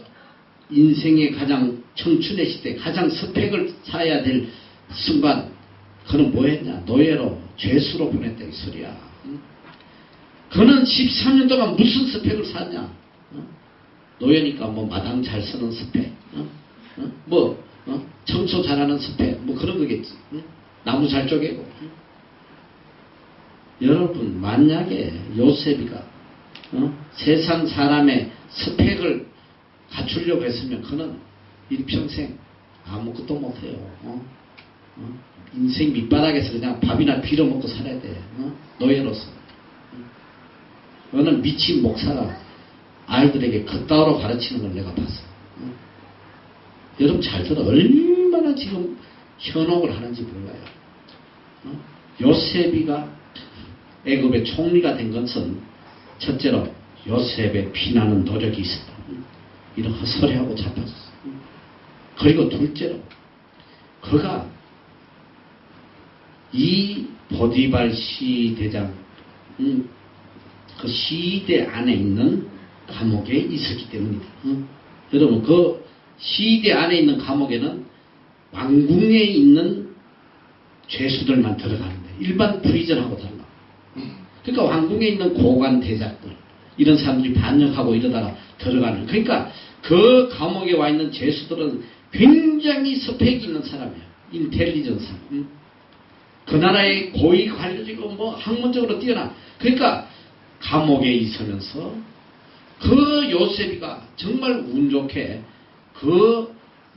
인생의 가장 청춘의 시대 가장 스펙을 쌓아야 될 순간 그는 뭐 했냐? 노예로 죄수로 보냈다 이 소리야. 그는 13년 동안 무슨 스펙을 쌓았냐? 노예니까 마당 잘 쓰는 스펙, 청소 잘하는 스펙, 그런 거겠지. 나무 잘 쪼개고. 여러분 만약에 요셉이가 세상 사람의 스펙을 갖추려고 했으면 그는 일평생 아무것도 못해요. 인생 밑바닥에서 그냥 밥이나 빌어먹고 살아야 돼. 노예로서. 너는 미친 목사가 아이들에게 그따위로 가르치는 걸 내가 봤어. 여러분 잘 들어. 얼마나 지금 현혹을 하는지 몰라요. 요셉이가 애굽의 총리가 된 것은 첫째로 요셉의 피나는 노력이 있었다. 이런 헛소리하고 자빠졌어. 그리고 둘째로 그가 이 보디발 시대장 그 시대 안에 있는 감옥에 있었기 때문이다. 여러분 그 시대 안에 있는 감옥에는 왕궁에 있는 죄수들만 들어가는데 일반 프리즌하고 달라. 그러니까 왕궁에 있는 고관 대작들 이런 사람들이 반역하고 이러다가 들어가는. 그러니까 그 감옥에 와 있는 죄수들은 굉장히 스펙이 있는 사람이야. 인텔리전스. 그 나라의 고위 관료지고 학문적으로 뛰어나. 그러니까 감옥에 있으면서 그 요셉이가 정말 운 좋게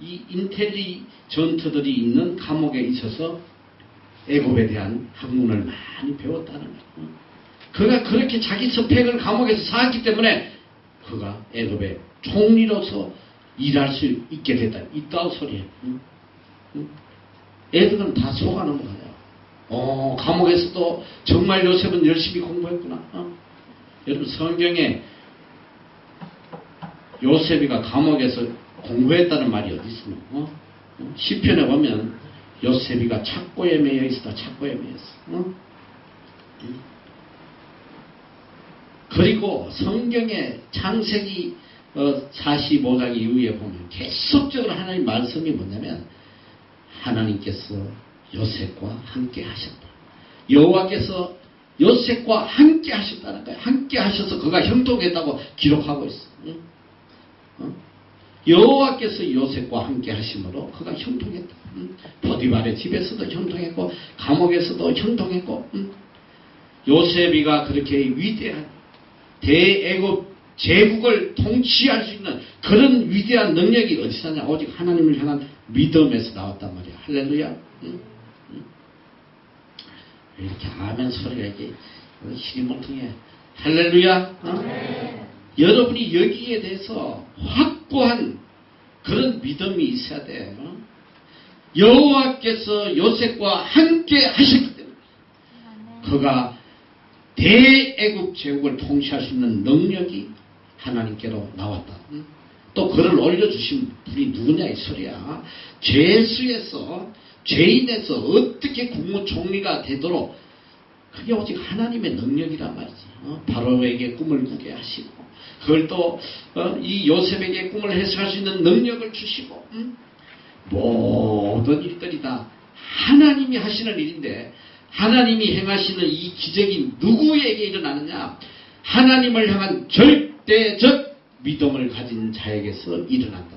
이 인텔리전트들이 있는 감옥에 있어서 애굽에 대한 학문을 많이 배웠다는 거예요. 그가 그렇게 자기 스펙을 감옥에서 쌓았기 때문에 그가 애굽의 총리로서 일할 수 있게 됐다. 이따오 소리예요. 애들은 다 속아는 거예요. 감옥에서도 정말 요셉은 열심히 공부했구나. 여러분 성경에 요셉이가 감옥에서 공부했다는 말이 어디 있어? 시편에 보면 요셉이가 착고에 매여 있었다. 착고에 매였어. 그리고 성경의 창세기 45장 이후에 보면 계속적으로 하나님 말씀이 뭐냐면 하나님께서 요셉과 함께 하셨다. 여호와께서 요셉과 함께 하셨다는 거예요. 함께 하셔서 그가 형통했다고 기록하고 있어. 여호와께서 요셉과 함께 하심으로 그가 형통했다. 보디발의 집에서도 형통했고 감옥에서도 형통했고 요셉이가 그렇게 위대한 대애굽 제국을 통치할 수 있는 그런 위대한 능력이 어디서 나냐? 오직 하나님을 향한 믿음에서 나왔단 말이야. 할렐루야. 이렇게 아멘 소리가 이게 희리mol통해. 할렐루야. 여러분이 여기에 대해서 확고한 그런 믿음이 있어야 돼. 여호와께서 요셉과 함께 하셨기 때문에 그가 대애굽 제국을 통치할 수 있는 능력이 하나님께로 나왔다. 또 그를 올려주신 분이 누구냐 이 소리야. 죄수에서 죄인에서 어떻게 국무총리가 되도록 그게 오직 하나님의 능력이란 말이지. 바로에게 꿈을 꾸게 하시고 그걸 또 이 요셉에게 꿈을 해석할 수 있는 능력을 주시고 모든 일들이 다 하나님이 하시는 일인데 하나님이 행하시는 이 기적이 누구에게 일어나느냐? 하나님을 향한 절대적 믿음을 가진 자에게서 일어난다.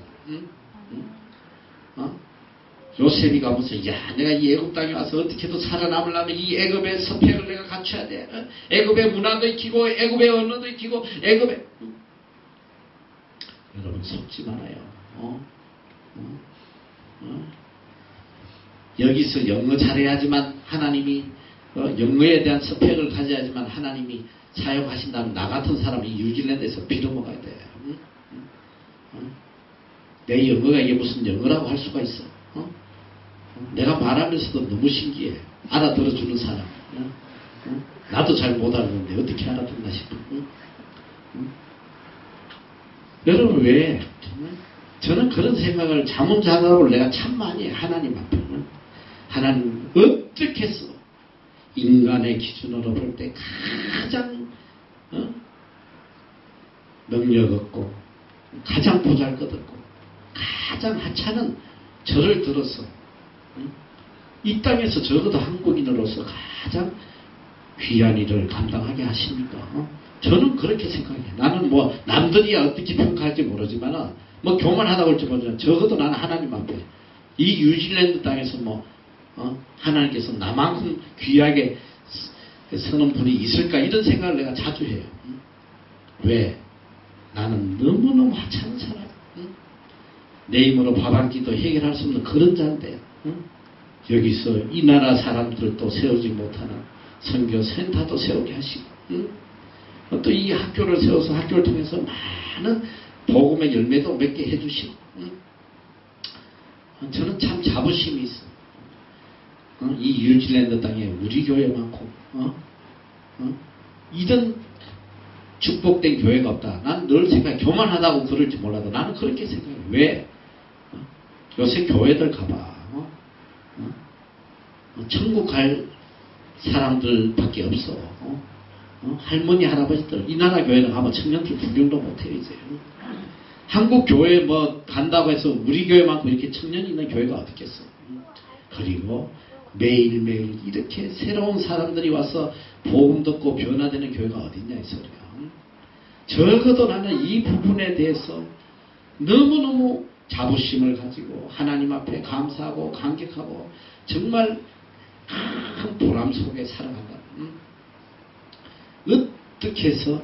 요셉이가 무슨 내가 이 애굽 땅에 와서 어떻게든 살아남으려면 이 애굽의 스펙을 내가 갖춰야 돼. 애굽의 문화도 익히고 애굽의 언어도 익히고 애굽의 여러분 속지 말아요. 여기서 영어 잘해야지만 하나님이 영어에 대한 스펙을 가져야지만 하나님이 사용하신다면 나 같은 사람이 뉴질랜드에서 빌어먹어야 돼. 내 영어가 이게 무슨 영어라고 할 수가 있어. 내가 말하면서도 너무 신기해. 알아들어주는 사람. 나도 잘 못 알아듣는데 어떻게 알아듣나 싶어. 여러분 왜? 저는 그런 생각을 자문자답을 내가 참 많이 해. 하나님 앞에. 하나님 어떻게 해서 인간의 기준으로 볼 때 가장 능력 없고 가장 보잘것없고 가장 하찮은 저를 들어서 이 땅에서 적어도 한국인으로서 가장 귀한 일을 감당하게 하십니까? 저는 그렇게 생각해요. 나는 뭐 남들이야 어떻게 평가할지 모르지만 뭐 교만하다고 할지 모르지만 적어도 나는 하나님 앞에 이 뉴질랜드 땅에서 뭐 하나님께서 나만큼 귀하게 서는 분이 있을까 이런 생각을 내가 자주 해요. 왜? 나는 너무너무 하찮은 사람. 내 힘으로 밥 한 끼도 해결할 수 없는 그런 자인데 여기서 이 나라 사람들도 세우지 못하는 선교 센터도 세우게 하시고 또 이 학교를 세워서 학교를 통해서 많은 복음의 열매도 맺게 해주시고 저는 참 자부심이 있어. 이 뉴질랜드 땅에 우리 교회만큼 이런 축복된 교회가 없다. 난 늘 생각해. 교만하다고 그럴지 몰라도 나는 그렇게 생각해. 왜? 요새 교회들 가봐. 천국 갈 사람들밖에 없어. 할머니 할아버지들 이 나라 교회는 가면 청년들 구경도 못해요 이제. 한국 교회 뭐 간다고 해서 우리 교회만큼 이렇게 청년이 있는 교회가 어떻겠어. 그리고 매일매일 이렇게 새로운 사람들이 와서 복음 듣고 변화되는 교회가 어딨냐 이 소리야. 적어도 나는 이 부분에 대해서 너무너무 자부심을 가지고 하나님 앞에 감사하고 감격하고 정말 큰 보람 속에 살아간다. 어떻게 해서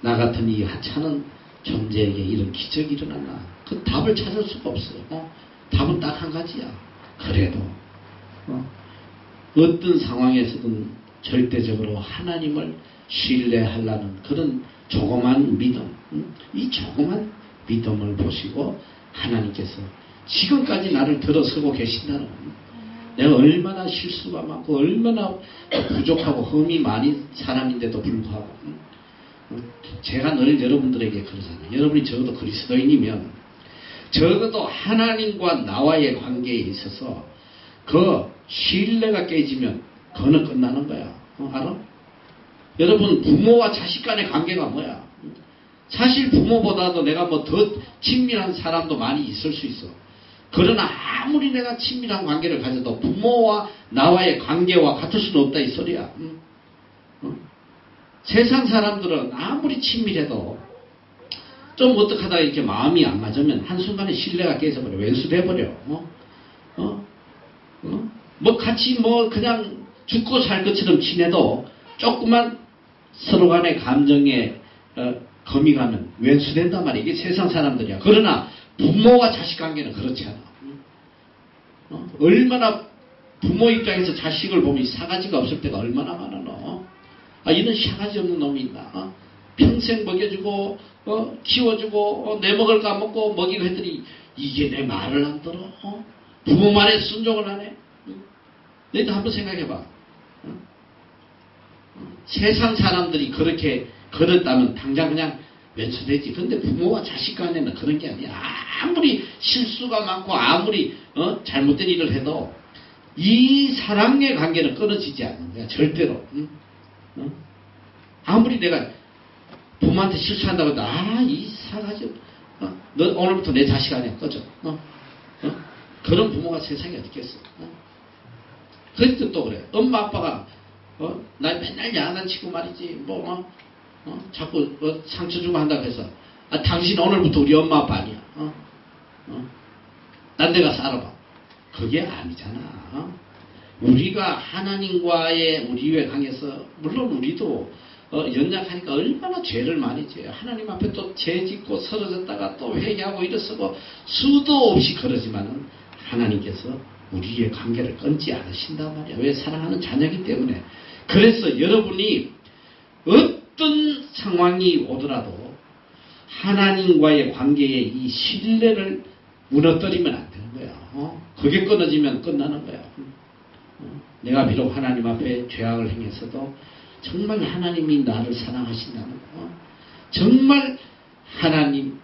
나 같은 이 하찮은 존재에게 이런 기적이 일어났나. 그 답을 찾을 수가 없어요. 답은 딱 한 가지야. 그래도 어떤 상황에서든 절대적으로 하나님을 신뢰하려는 그런 조그만 믿음, 이 조그만 믿음을 보시고 하나님께서 지금까지 나를 들어서고 계신다는 내가 얼마나 실수가 많고 얼마나 부족하고 흠이 많은 사람인데도 불구하고 제가 늘 여러분들에게 그러잖아요. 여러분이 적어도 그리스도인이면 적어도 하나님과 나와의 관계에 있어서 그 신뢰가 깨지면 그거는 끝나는 거야. 알아? 여러분, 부모와 자식 간의 관계가 뭐야? 사실 부모보다도 내가 뭐 더 친밀한 사람도 많이 있을 수 있어. 그러나 아무리 내가 친밀한 관계를 가져도 부모와 나와의 관계와 같을 수는 없다 이 소리야. 세상 사람들은 아무리 친밀해도 좀 어떻게 하다가 이렇게 마음이 안 맞으면 한순간에 신뢰가 깨져버려. 왼수돼버려. 뭐 같이 뭐 그냥 죽고 살 것처럼 지내도 조금만 서로 간의 감정에 검이 가면 왼수된단 말이야. 이게 세상 사람들이야. 그러나 부모와 자식 관계는 그렇지 않아. 얼마나 부모 입장에서 자식을 보면 사가지가 없을 때가 얼마나 많아. 이런 사가지 없는 놈이 있나. 평생 먹여주고 키워주고 내 먹을 거 안 먹고 먹이고 했더니 이게 내 말을 안 들어. 부모 말에 순종을 안 해. 너희도 한번 생각해봐. 세상 사람들이 그렇게 걸었다면 당장 그냥 왼수되지. 근데 부모와 자식 간에는 그런 게 아니야. 아무리 실수가 많고 아무리 잘못된 일을 해도 이 사랑의 관계는 끊어지지 않는 거야. 절대로. 아무리 내가 부모한테 실수한다고 해도 이 사가지 너 오늘부터 내 자식 아니야. 꺼져. 그런 부모가 세상에 어디 있겠어. 그래도 또 그래. 엄마 아빠가 날 맨날 야단치고 말이지. 자꾸 상처 주고 한다고 해서 당신 오늘부터 우리 엄마 아빠 아니야. 딴 데 가서 알아봐. 그게 아니잖아. 우리가 하나님과의 우리에 강해서 물론 우리도 연약하니까 얼마나 죄를 많이 지어요. 하나님 앞에 또 죄 짓고 쓰러졌다가 또 회개하고 일어서고 수도 없이 그러지만은 하나님께서 우리의 관계를 끊지 않으신단 말이야. 왜? 사랑하는 자녀이기 때문에. 그래서 여러분이 어떤 상황이 오더라도 하나님과의 관계에 이 신뢰를 무너뜨리면 안 되는 거야. 그게 끊어지면 끝나는 거야. 내가 비록 하나님 앞에 죄악을 행했어도 정말 하나님이 나를 사랑하신다는 거. 정말 하나님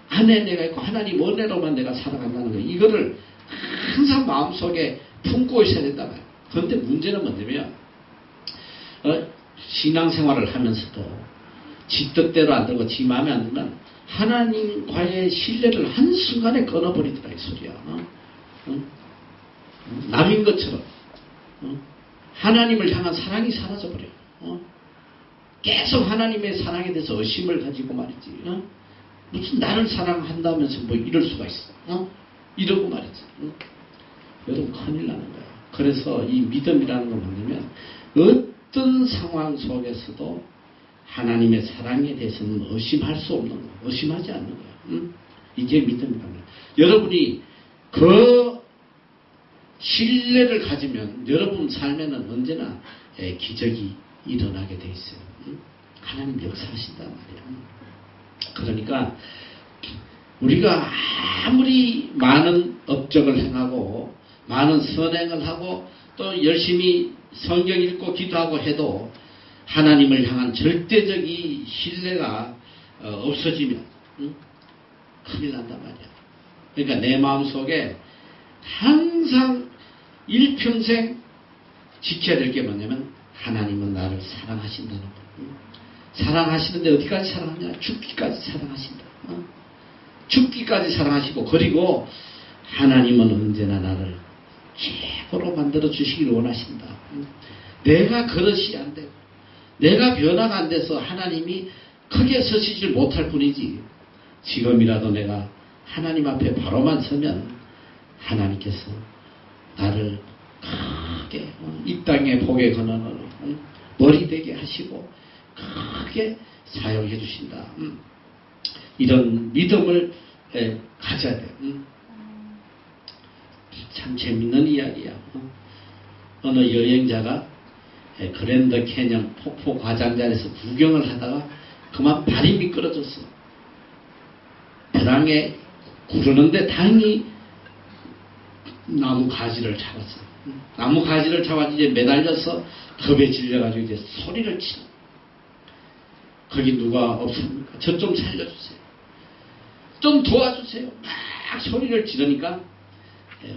안에 내가 있고 하나님 은혜로만 내가 살아간다는 거. 이거를 항상 마음속에 품고 있어야 된단 말이야. 그런데 문제는 뭐냐면 신앙생활을 하면서도 지 뜻대로 안 되고 지 마음에 안 들면 하나님과의 신뢰를 한순간에 끊어버리더라 이 소리야. 남인 것처럼 하나님을 향한 사랑이 사라져버려. 계속 하나님의 사랑에 대해서 의심을 가지고 말이지. 무슨 나를 사랑한다면서 뭐 이럴 수가 있어. 이러고 말이지. 여러분 큰일 나는 거야. 그래서 이 믿음이라는 건 뭐냐면 어떤 상황 속에서도 하나님의 사랑에 대해서는 의심할 수 없는 거야. 의심하지 않는 거야. 이게 믿음이라는 거야. 여러분이 그 신뢰를 가지면 여러분 삶에는 언제나 기적이 일어나게 돼 있어요. 하나님 역사하신단 말이야. 그러니까 우리가 아무리 많은 업적을 행하고 많은 선행을 하고 또 열심히 성경 읽고 기도하고 해도 하나님을 향한 절대적인 신뢰가 없어지면 큰일 난단 말이야. 그러니까 내 마음속에 항상 일평생 지켜야 될 게 뭐냐면 하나님은 나를 사랑하신다는 거. 사랑하시는데 어디까지 사랑하냐? 죽기까지 사랑하신다. 죽기까지 사랑하시고 그리고 하나님은 언제나 나를 최고로 만들어 주시기를 원하신다. 내가 그릇이 안 되고 내가 변화가 안 돼서 하나님이 크게 서시질 못할 뿐이지 지금이라도 내가 하나님 앞에 바로만 서면 하나님께서 나를 크게 이 땅의 복의 근원으로 머리 되게 하시고 크게 사용해 주신다. 이런 믿음을 가져야 돼. 참 재밌는 이야기야. 어느 여행자가 그랜드 캐년 폭포 가장자리에서 구경을 하다가 그만 발이 미끄러졌어. 벼랑에 구르는데 다행히 나무 가지를 잡았어. 나무 가지를 잡아 이제 매달려서 겁에 질려가지고 이제 소리를 치는. 거기 누가 없습니까? 저 좀 살려주세요. 좀 도와주세요. 막 소리를 지르니까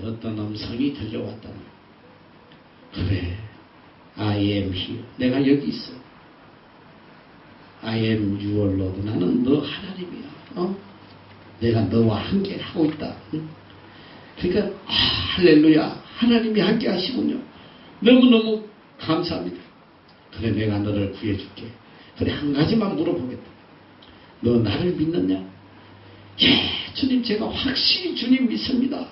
어떤 음성이 들려왔다. 그래, I am here. 내가 여기 있어. I am your Lord. 나는 너 하나님이야. 내가 너와 함께 하고 있다. 그러니까 할렐루야, 하나님이 함께 하시군요. 너무너무 감사합니다. 그래, 내가 너를 구해줄게. 그래, 한 가지만 물어보겠다. 너 나를 믿느냐? 예, 주님, 제가 확실히 주님 믿습니다.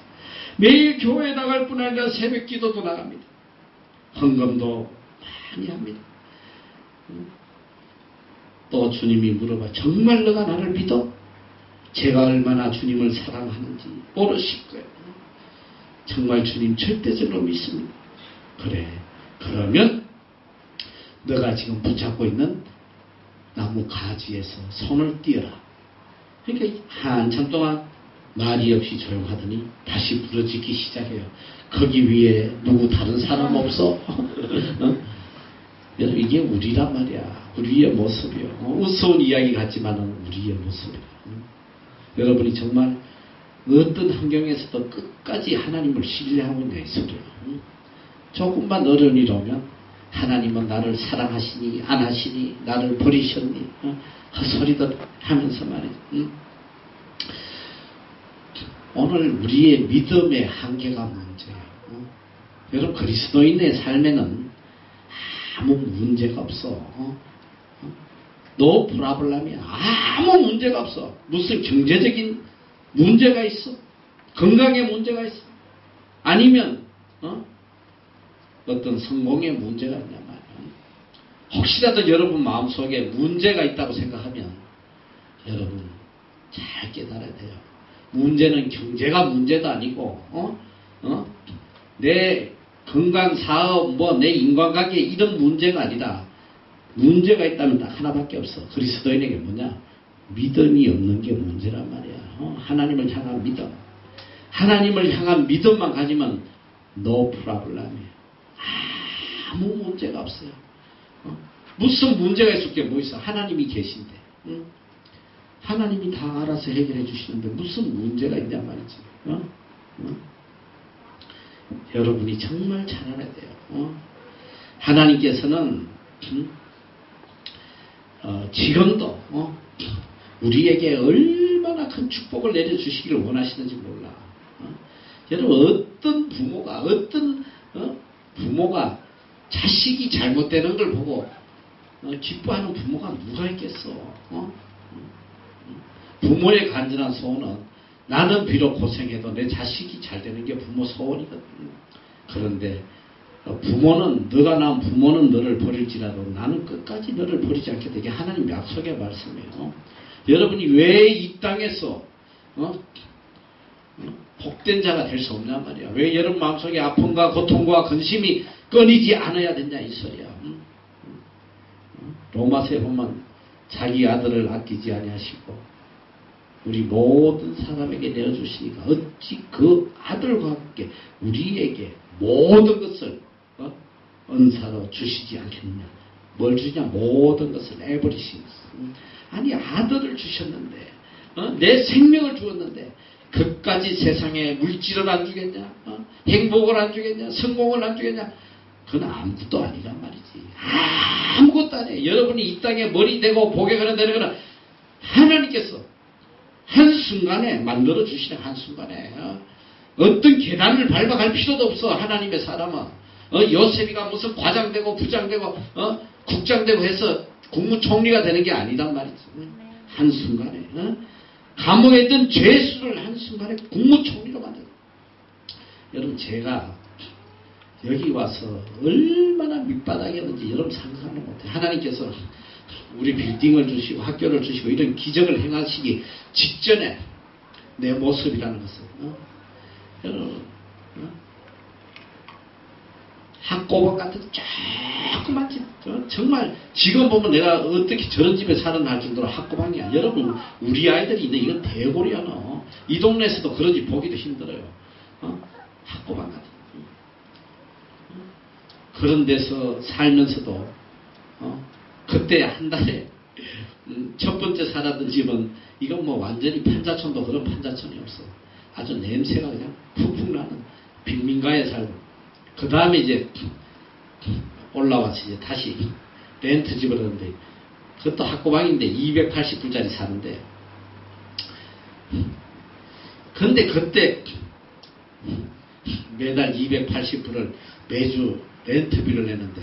매일 교회 나갈 뿐 아니라 새벽 기도도 나갑니다. 헌금도 많이 합니다. 또 주님이 물어봐. 정말 너가 나를 믿어? 제가 얼마나 주님을 사랑하는지 모르실 거예요. 정말 주님 절대적으로 믿습니다. 그래, 그러면 너가 지금 붙잡고 있는 나무 가지에서 손을 띄어라. 그러니까 한참 동안 말이 없이 조용하더니 다시 부러지기 시작해요. 거기 위에 누구 다른 사람 없어? 여러분, 이게 우리란 말이야. 우리의 모습이요. 우스운 이야기 같지만은 우리의 모습이야. 여러분이 정말 어떤 환경에서도 끝까지 하나님을 신뢰하고 있냐 이 소리야. 조금만 어려운 일 오면 하나님은 나를 사랑하시니 안 하시니 나를 버리셨니 헛소리도 하면서 말이야. 오늘 우리의 믿음의 한계가 문제예요. 여러분, 그리스도인의 삶에는 아무 문제가 없어. 노 프라블람이야. 아무 문제가 없어. 무슨 경제적인 문제가 있어? 건강에 문제가 있어? 아니면 어떤 성공에 문제가 있냐 말이야. 혹시라도 여러분 마음속에 문제가 있다고 생각하면 여러분 잘 깨달아야 돼요. 문제는 경제가 문제도 아니고 내 건강, 사업, 내 인간관계 이런 문제가 아니라 문제가 있다면 딱 하나밖에 없어. 그리스도인에게 뭐냐? 믿음이 없는 게 문제란 말이야. 하나님을 향한 믿음. 하나님을 향한 믿음만 가지면 no problem이에요. 아무 문제가 없어요. 무슨 문제가 있을 게 뭐 있어? 하나님이 계신데. 하나님이 다 알아서 해결해 주시는데 무슨 문제가 있냐 말이지. 여러분이 정말 잘 알아야 돼요. 하나님께서는 지금도 우리에게 얼마나 큰 축복을 내려주시기를 원하시는지 몰라. 여러분, 어떤 부모가 자식이 잘못되는 걸 보고 기뻐하는 부모가 누가 있겠어. 부모의 간절한 소원은 나는 비록 고생해도 내 자식이 잘 되는 게 부모 소원이거든. 그런데 부모는, 너가 낳은 부모는 너를 버릴지라도 나는 끝까지 너를 버리지 않겠다. 이게 하나님 약속의 말씀이에요. 여러분이 왜 이 땅에서 복된 자가 될 수 없냔 말이야. 왜 여러분 마음속에 아픔과 고통과 근심이 끊이지 않아야 되냐 이 소리야. 로마서에 보면 자기 아들을 아끼지 아니하시고 우리 모든 사람에게 내어주시니까 어찌 그 아들과 함께 우리에게 모든 것을 은사로 주시지 않겠느냐. 뭘 주냐? 모든 것을 내버리신 것. 아니, 아들을 주셨는데 내 생명을 주었는데 그까지 세상에 물질을 안 주겠냐? 행복을 안 주겠냐? 성공을 안 주겠냐? 그건 아무것도 아니란 말이지. 아무것도 아니에요. 여러분이 이 땅에 머리 대고 복에 걸어내는 거는 하나님께서 한순간에 만들어 주시는 한순간에 어떤 계단을 밟아갈 필요도 없어. 하나님의 사람은 요셉이가 무슨 과장되고 부장되고 국장되고 해서 국무총리가 되는 게 아니란 말이지. 한순간에 감옥에 있던 죄수를 한순간에 국무총리로 만들어. 여러분, 제가 여기 와서 얼마나 밑바닥이었는지 여러분 상상을 못해. 하나님께서 우리 빌딩을 주시고 학교를 주시고 이런 기적을 행하시기 직전에 내 모습이라는 것을 여러분 학고방 같은 조그만 집 정말 지금 보면 내가 어떻게 저런 집에 사는 할 정도로 학고방이야. 여러분, 우리 아이들이 있는 이건 대골이야. 너. 이 동네에서도 그런 집 보기도 힘들어요. 학고방 같은 그런 데서 살면서도 그때 한 달에 첫 번째 살았던 집은 이건 뭐 완전히 판자촌도 그런 판자촌이 없어. 아주 냄새가 그냥 푹푹 나는 빈민가에 살고, 그 다음에 이제 올라와서 이제 다시 렌트 집을 얻는데, 그것도 학고방인데 280불짜리 사는데, 근데 그때 매달 280불을 매주 렌트비를 내는데,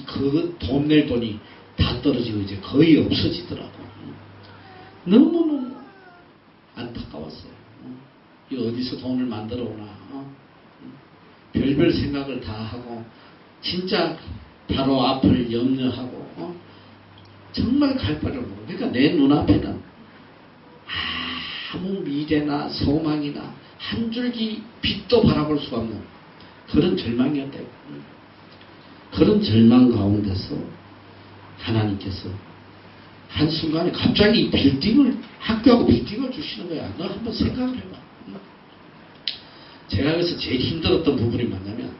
그 돈 낼 돈이 다 떨어지고 이제 거의 없어지더라고. 너무너무 안타까웠어요. 이 어디서 돈을 만들어 오나. 별별 생각을 다 하고, 진짜 바로 앞을 염려하고, 정말 갈 바를 모르고. 그러니까 내 눈앞에는 아무 미래나 소망이나 한 줄기 빛도 바라볼 수가 없는 그런 절망이었다. 그런 절망 가운데서 하나님께서 한순간에 갑자기 학교하고 빌딩을 주시는 거야. 너 한번 생각을 해봐. 제가 여기서 제일 힘들었던 부분이 뭐냐면,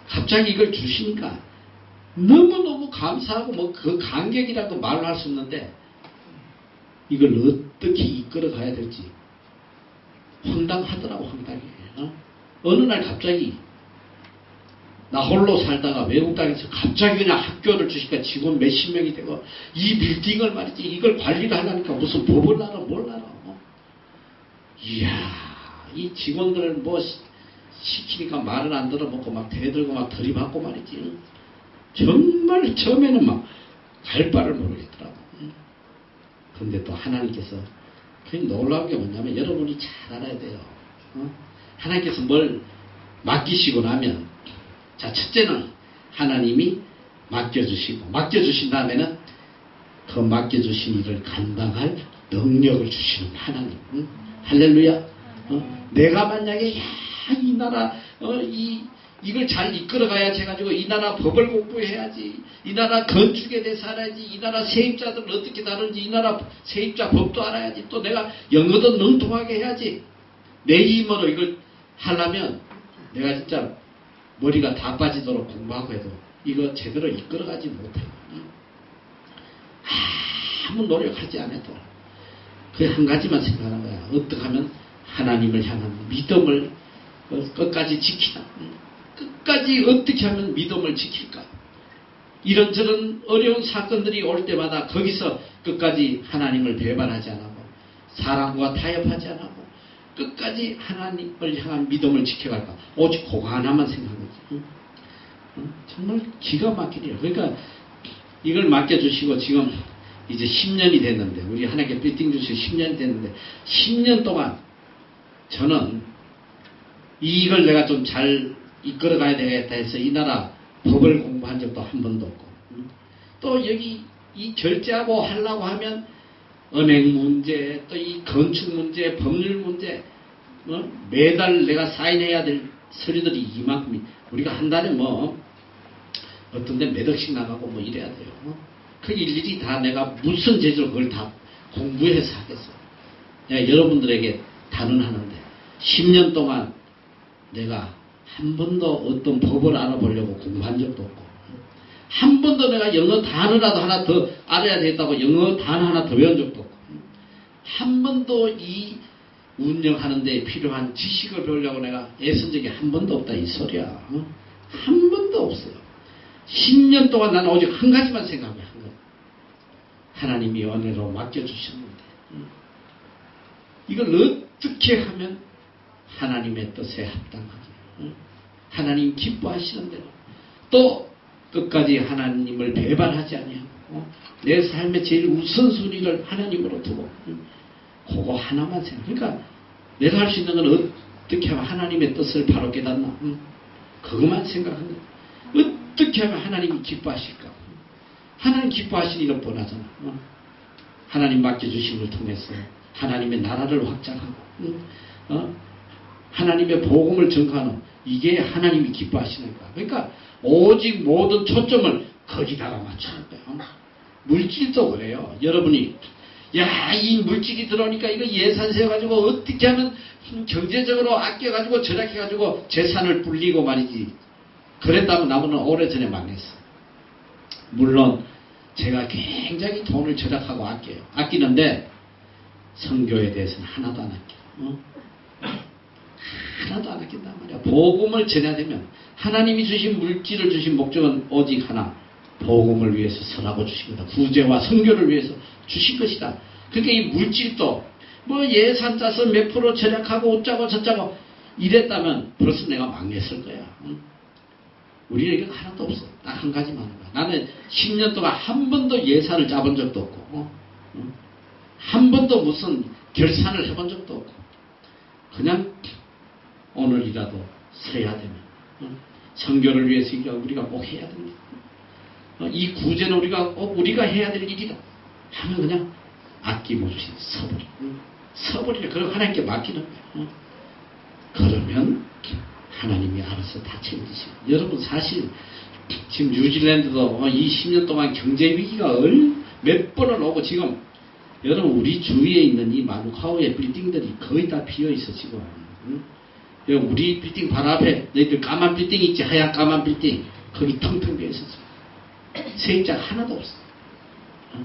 갑자기 이걸 주시니까 너무너무 감사하고 뭐 그 감격이라도 말을 할 수 없는데, 이걸 어떻게 이끌어 가야 될지 황당하더라고. 황당해. 어느 날 갑자기 나 홀로 살다가 외국 땅에서 갑자기 그냥 학교를 주시니까 직원 몇십 명이 되고, 이 빌딩을 말이지 이걸 관리를 하려니까 무슨 법을 알아 뭘 알아. 이야, 이 직원들 뭐 시키니까 말을 안 들어먹고 막 대들고 막 들이받고 말이지. 정말 처음에는 막 갈 바를 모르겠더라고. 근데 또 하나님께서, 그게 놀라운 게 뭐냐면, 여러분이 잘 알아야 돼요. 하나님께서 뭘 맡기시고 나면, 자, 첫째는 하나님이 맡겨주신 다음에는 그 맡겨주신 일을 감당할 능력을 주시는 하나님. 할렐루야. 내가 만약에 이 나라 이걸 잘 이끌어가야지 해가지고 이 나라 법을 공부해야지, 이 나라 건축에 대해서 알아야지, 이 나라 세입자들은 어떻게 다른지, 이 나라 세입자 법도 알아야지, 또 내가 영어도 능통하게 해야지, 내 힘으로 이걸 하려면 내가 진짜 머리가 다 빠지도록 공부하고 해도 이거 제대로 이끌어가지 못해요. 아무 노력하지 않아도 그 한 가지만 생각하는 거야. 어떻게 하면 하나님을 향한 믿음을 끝까지 지키나, 끝까지 어떻게 하면 믿음을 지킬까. 이런저런 어려운 사건들이 올 때마다 거기서 끝까지 하나님을 배반하지 않고 사람과 타협하지 않고 끝까지 하나님을 향한 믿음을 지켜갈까. 오직 그거 하나만 생각하는 거지. 정말 기가 막히네요. 그러니까 이걸 맡겨주시고 지금 이제 10년이 됐는데, 우리 하나님께 빌딩 주시고 10년이 됐는데, 10년 동안 저는 이걸 내가 좀 잘 이끌어가야 되겠다 해서 이 나라 법을 공부한 적도 한 번도 없고, 또 여기 이 결제하고 하려고 하면 은행 문제, 또 이 건축 문제, 법률 문제, 매달 내가 사인해야 될 서류들이 이만큼, 우리가 한 달에 뭐 어떤 데 몇 억씩 나가고 뭐 이래야 돼요. 그 일일이 다 내가 무슨 재주로 그걸 다 공부해서 하겠어. 내가 여러분들에게 단언하는데 10년 동안 내가 한 번도 어떤 법을 알아보려고 공부한 적도 없고, 한 번도 내가 영어 단어라도 하나 더 알아야 되겠다고 영어 단어 하나 더 배운 적도 없고, 한 번도 이 운영하는 데 필요한 지식을 배우려고 내가 애쓴 적이 한 번도 없다 이 소리야. 한 번도 없어요. 10년 동안 나는 오직 한 가지만 생각해. 한 가지. 하나님이 은혜로 맡겨주셨는데 이걸 어떻게 하면 하나님의 뜻에 합당하게, 하나님 기뻐하시는 대로, 또 끝까지 하나님을 배반하지 아니하고 내 삶의 제일 우선순위를 하나님으로 두고, 그거 하나만 생각. 그러니까 내가 할 수 있는 건 어떻게 하면 하나님의 뜻을 바로 깨닫나, 그것만 생각하는 거야. 어떻게 하면 하나님이 기뻐하실까. 하나님 기뻐하시는 일은 뻔하잖아. 하나님 맡겨주신 걸 통해서 하나님의 나라를 확장하고, 하나님의 복음을 전가하는, 이게 하나님이 기뻐하시는 거야. 그러니까 오직 모든 초점을 거기다가 맞추는 거야. 물질도 그래요. 여러분이 이 물질이 들어오니까 이거 예산 세워가지고 어떻게 하면 경제적으로 아껴가지고 절약해가지고 재산을 불리고 말이지. 그랬다면 나무는 오래전에 망했어. 물론 제가 굉장히 돈을 절약하고 아끼는데 선교에 대해서는 하나도 안 아껴. 하나도 안 아낀단 말이야. 복음을 전해야 되면 하나님이 주신 물질을 주신 목적은 오직 하나. 복음을 위해서 설하고 주신 거다. 구제와 선교를 위해서 주신 것이다. 그러니까 이 물질도 뭐 예산 짜서 몇 프로 절약하고 어쩌고 저쩌고 이랬다면 벌써 내가 망했을 거야. 우리에게 하나도 없어. 딱 한 가지만 하는 거야. 나는 10년 동안 한 번도 예산을 짜본 적도 없고 한 번도 무슨 결산을 해본 적도 없고 그냥 오늘이라도 서야 되면 선교를 위해서 우리가 꼭 해야 됩니다. 이 구제는 우리가 해야 될 일이다 하면 그냥 아낌없이 서버리라. 그럼 하나님께 맡기는 거야. 그러면 하나님이 알아서 다 챙기시고. 여러분 사실 지금 뉴질랜드도 이 10년 동안 경제 위기가 몇 번을 오고 지금 여러분 우리 주위에 있는 이 마누카우의 빌딩들이 거의 다 비어있어 지금. 우리 빌딩 바로 앞에 너희들 까만 빌딩 있지. 하얀 까만 빌딩 거기 텅텅 비어있었어. 세입자가 하나도 없어.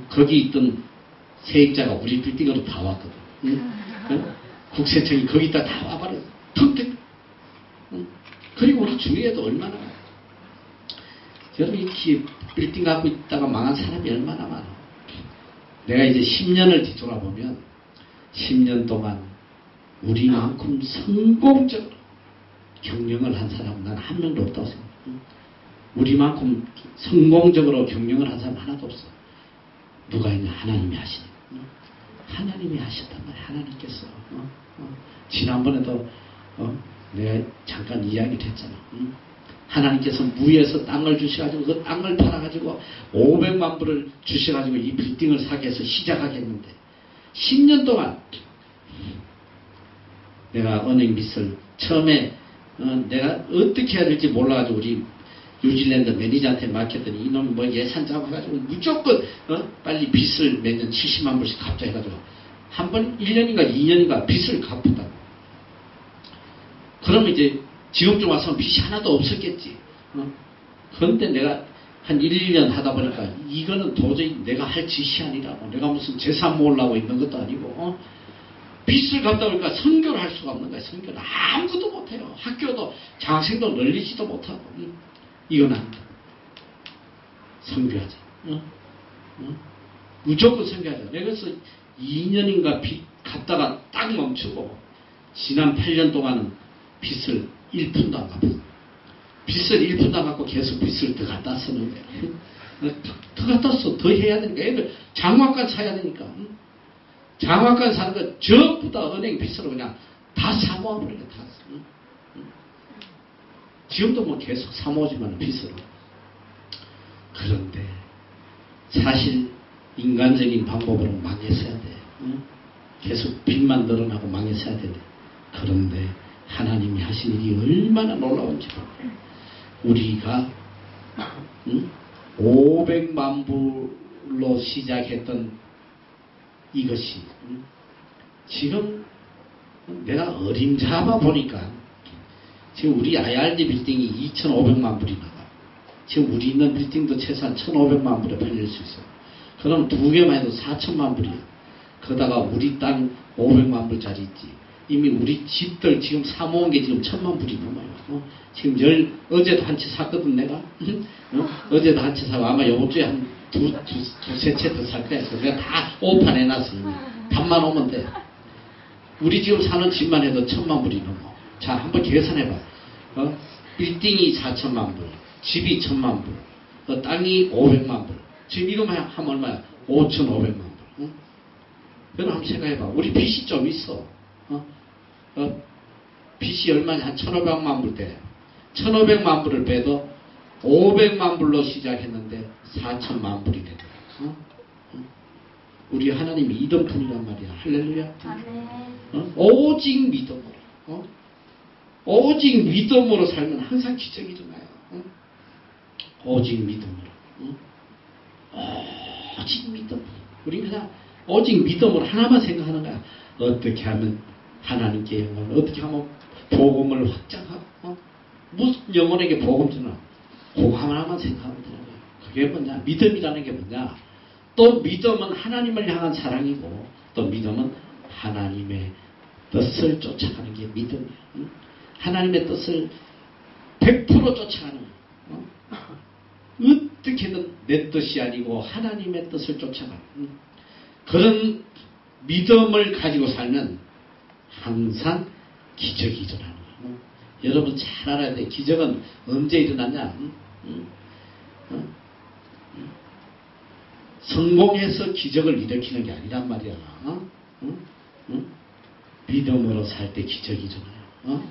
거기 있던 세입자가 우리 빌딩으로 다 왔거든. 국세청이 거기다 다 와버려. 텅텅. 그리고 우리 주위에도 얼마나 여러분 이렇게 빌딩 갖고 있다가 망한 사람이 얼마나 많아. 내가 이제 10년을 뒤돌아보면 10년 동안 우리만큼 성공적으로 경영을 한 사람은 난 한 명도 없다고 생각해. 우리만큼 성공적으로 경영을 한 사람 하나도 없어. 누가 있냐? 하나님이 하시네. 하나님이 하셨단 말이야. 하나님께서. 지난번에도 내가 잠깐 이야기를 했잖아. 하나님께서 무에서 땅을 주셔가지고 그 땅을 팔아가지고 500만 불을 주셔가지고 이 빌딩을 사게 해서 시작하게 했는데 10년 동안 내가 은행 빚을 처음에 내가 어떻게 해야 될지 몰라가지고 우리 뉴질랜드 매니저한테 맡겼더니 이놈이 뭐 예산 잡아가지고 무조건 빨리 빚을 매년 70만 불씩 갚자 해가지고 한 번 1년인가 2년인가 빚을 갚았다고. 그러면 이제 지금쯤 와서는 빚이 하나도 없었겠지. 그런데 내가 한 1, 2년 하다 보니까 이거는 도저히 내가 할 짓이 아니라고. 내가 무슨 재산 모으려고 있는 것도 아니고 빚을 갚다 보니까 선교를 할 수가 없는 거야. 선교를 아무것도 못해요. 학교도 장학생도 늘리지도 못하고. 이건 아니다. 선교하자. 무조건 선교하자. 내가 그래서 2년인가 빚 갚다가 딱 멈추고 지난 8년 동안은 빚을 1푼도 안 갚았어. 빚을 1푼도 안 갚고 계속 빚을 더 갖다 쓰는 거야. 더 갖다 써. 더 해야 되니까. 애들 장학관 사야 되니까. 장학관 사는 거 전부 다 은행 빚으로 그냥 다 사모아버리게 다. 지금도 뭐 계속 사모지만 빚으로. 그런데 사실 인간적인 방법으로 망했어야 돼. 계속 빚만 늘어나고 망했어야 되는데. 그런데 하나님이 하신 일이 얼마나 놀라운지 봐. 우리가 500만 불로 시작했던 이것이 지금 내가 어림잡아 보니까 지금 우리 IRD 빌딩이 2,500만 불이 나가. 지금 우리 있는 빌딩도 최소한 1,500만 불에 팔릴 수 있어. 그럼 두 개만 해도 4천만 불이야. 거다가 우리 땅 500만 불짜리 있지. 이미 우리 집들 지금 사모은 게 지금 1,000만 불이 넘어요. 지금 어제도 한 채 샀거든 내가. 어제도 한 채 사고 아마 이번 주에 한 두세 채 더 살 거야. 그래서 내가 다 오판해놨어. 밥만 오면 돼. 우리 지금 사는 집만 해도 1,000만 불이 넘어. 자, 한번 계산해봐. 빌딩이 4천만 불, 집이 1,000만 불, 땅이 500만 불. 지금 이거만 하면 얼마야? 5,500만 불. 그럼 한번 생각해봐. 우리 빚이 좀 있어. 빚이 얼마냐? 한 1,500만 불 돼. 1,500만 불을 빼도 500만 불로 시작했는데 4천만 불이 되더라. 우리 하나님이 이등분이란 말이야. 할렐루야. 오직 믿음으로. 오직 믿음으로 살면 항상 기적이 일어나요. 오직 믿음으로. 오직 믿음. 우리는 그냥 오직 믿음으로 하나만 생각하는 거야. 어떻게 하면 하나님께 영광을, 어떻게 하면 복음을 확장하고, 무슨 영혼에게 복음 주나, 그거 하나만 생각하면 되는 거야. 그게 뭐냐? 믿음이라는 게 뭐냐? 또 믿음은 하나님을 향한 사랑이고, 또 믿음은 하나님의 뜻을 쫓아가는 게 믿음이야. 응? 하나님의 뜻을 100% 쫓아가는 거야. 어떻게든 내 뜻이 아니고 하나님의 뜻을 쫓아가는 그런 믿음을 가지고 살면 항상 기적이 일어나는 거야. 여러분 잘 알아야 돼. 기적은 언제 일어나냐? 성공해서 기적을 일으키는 게 아니란 말이야. 믿음으로 살 때 기적이 일어나요.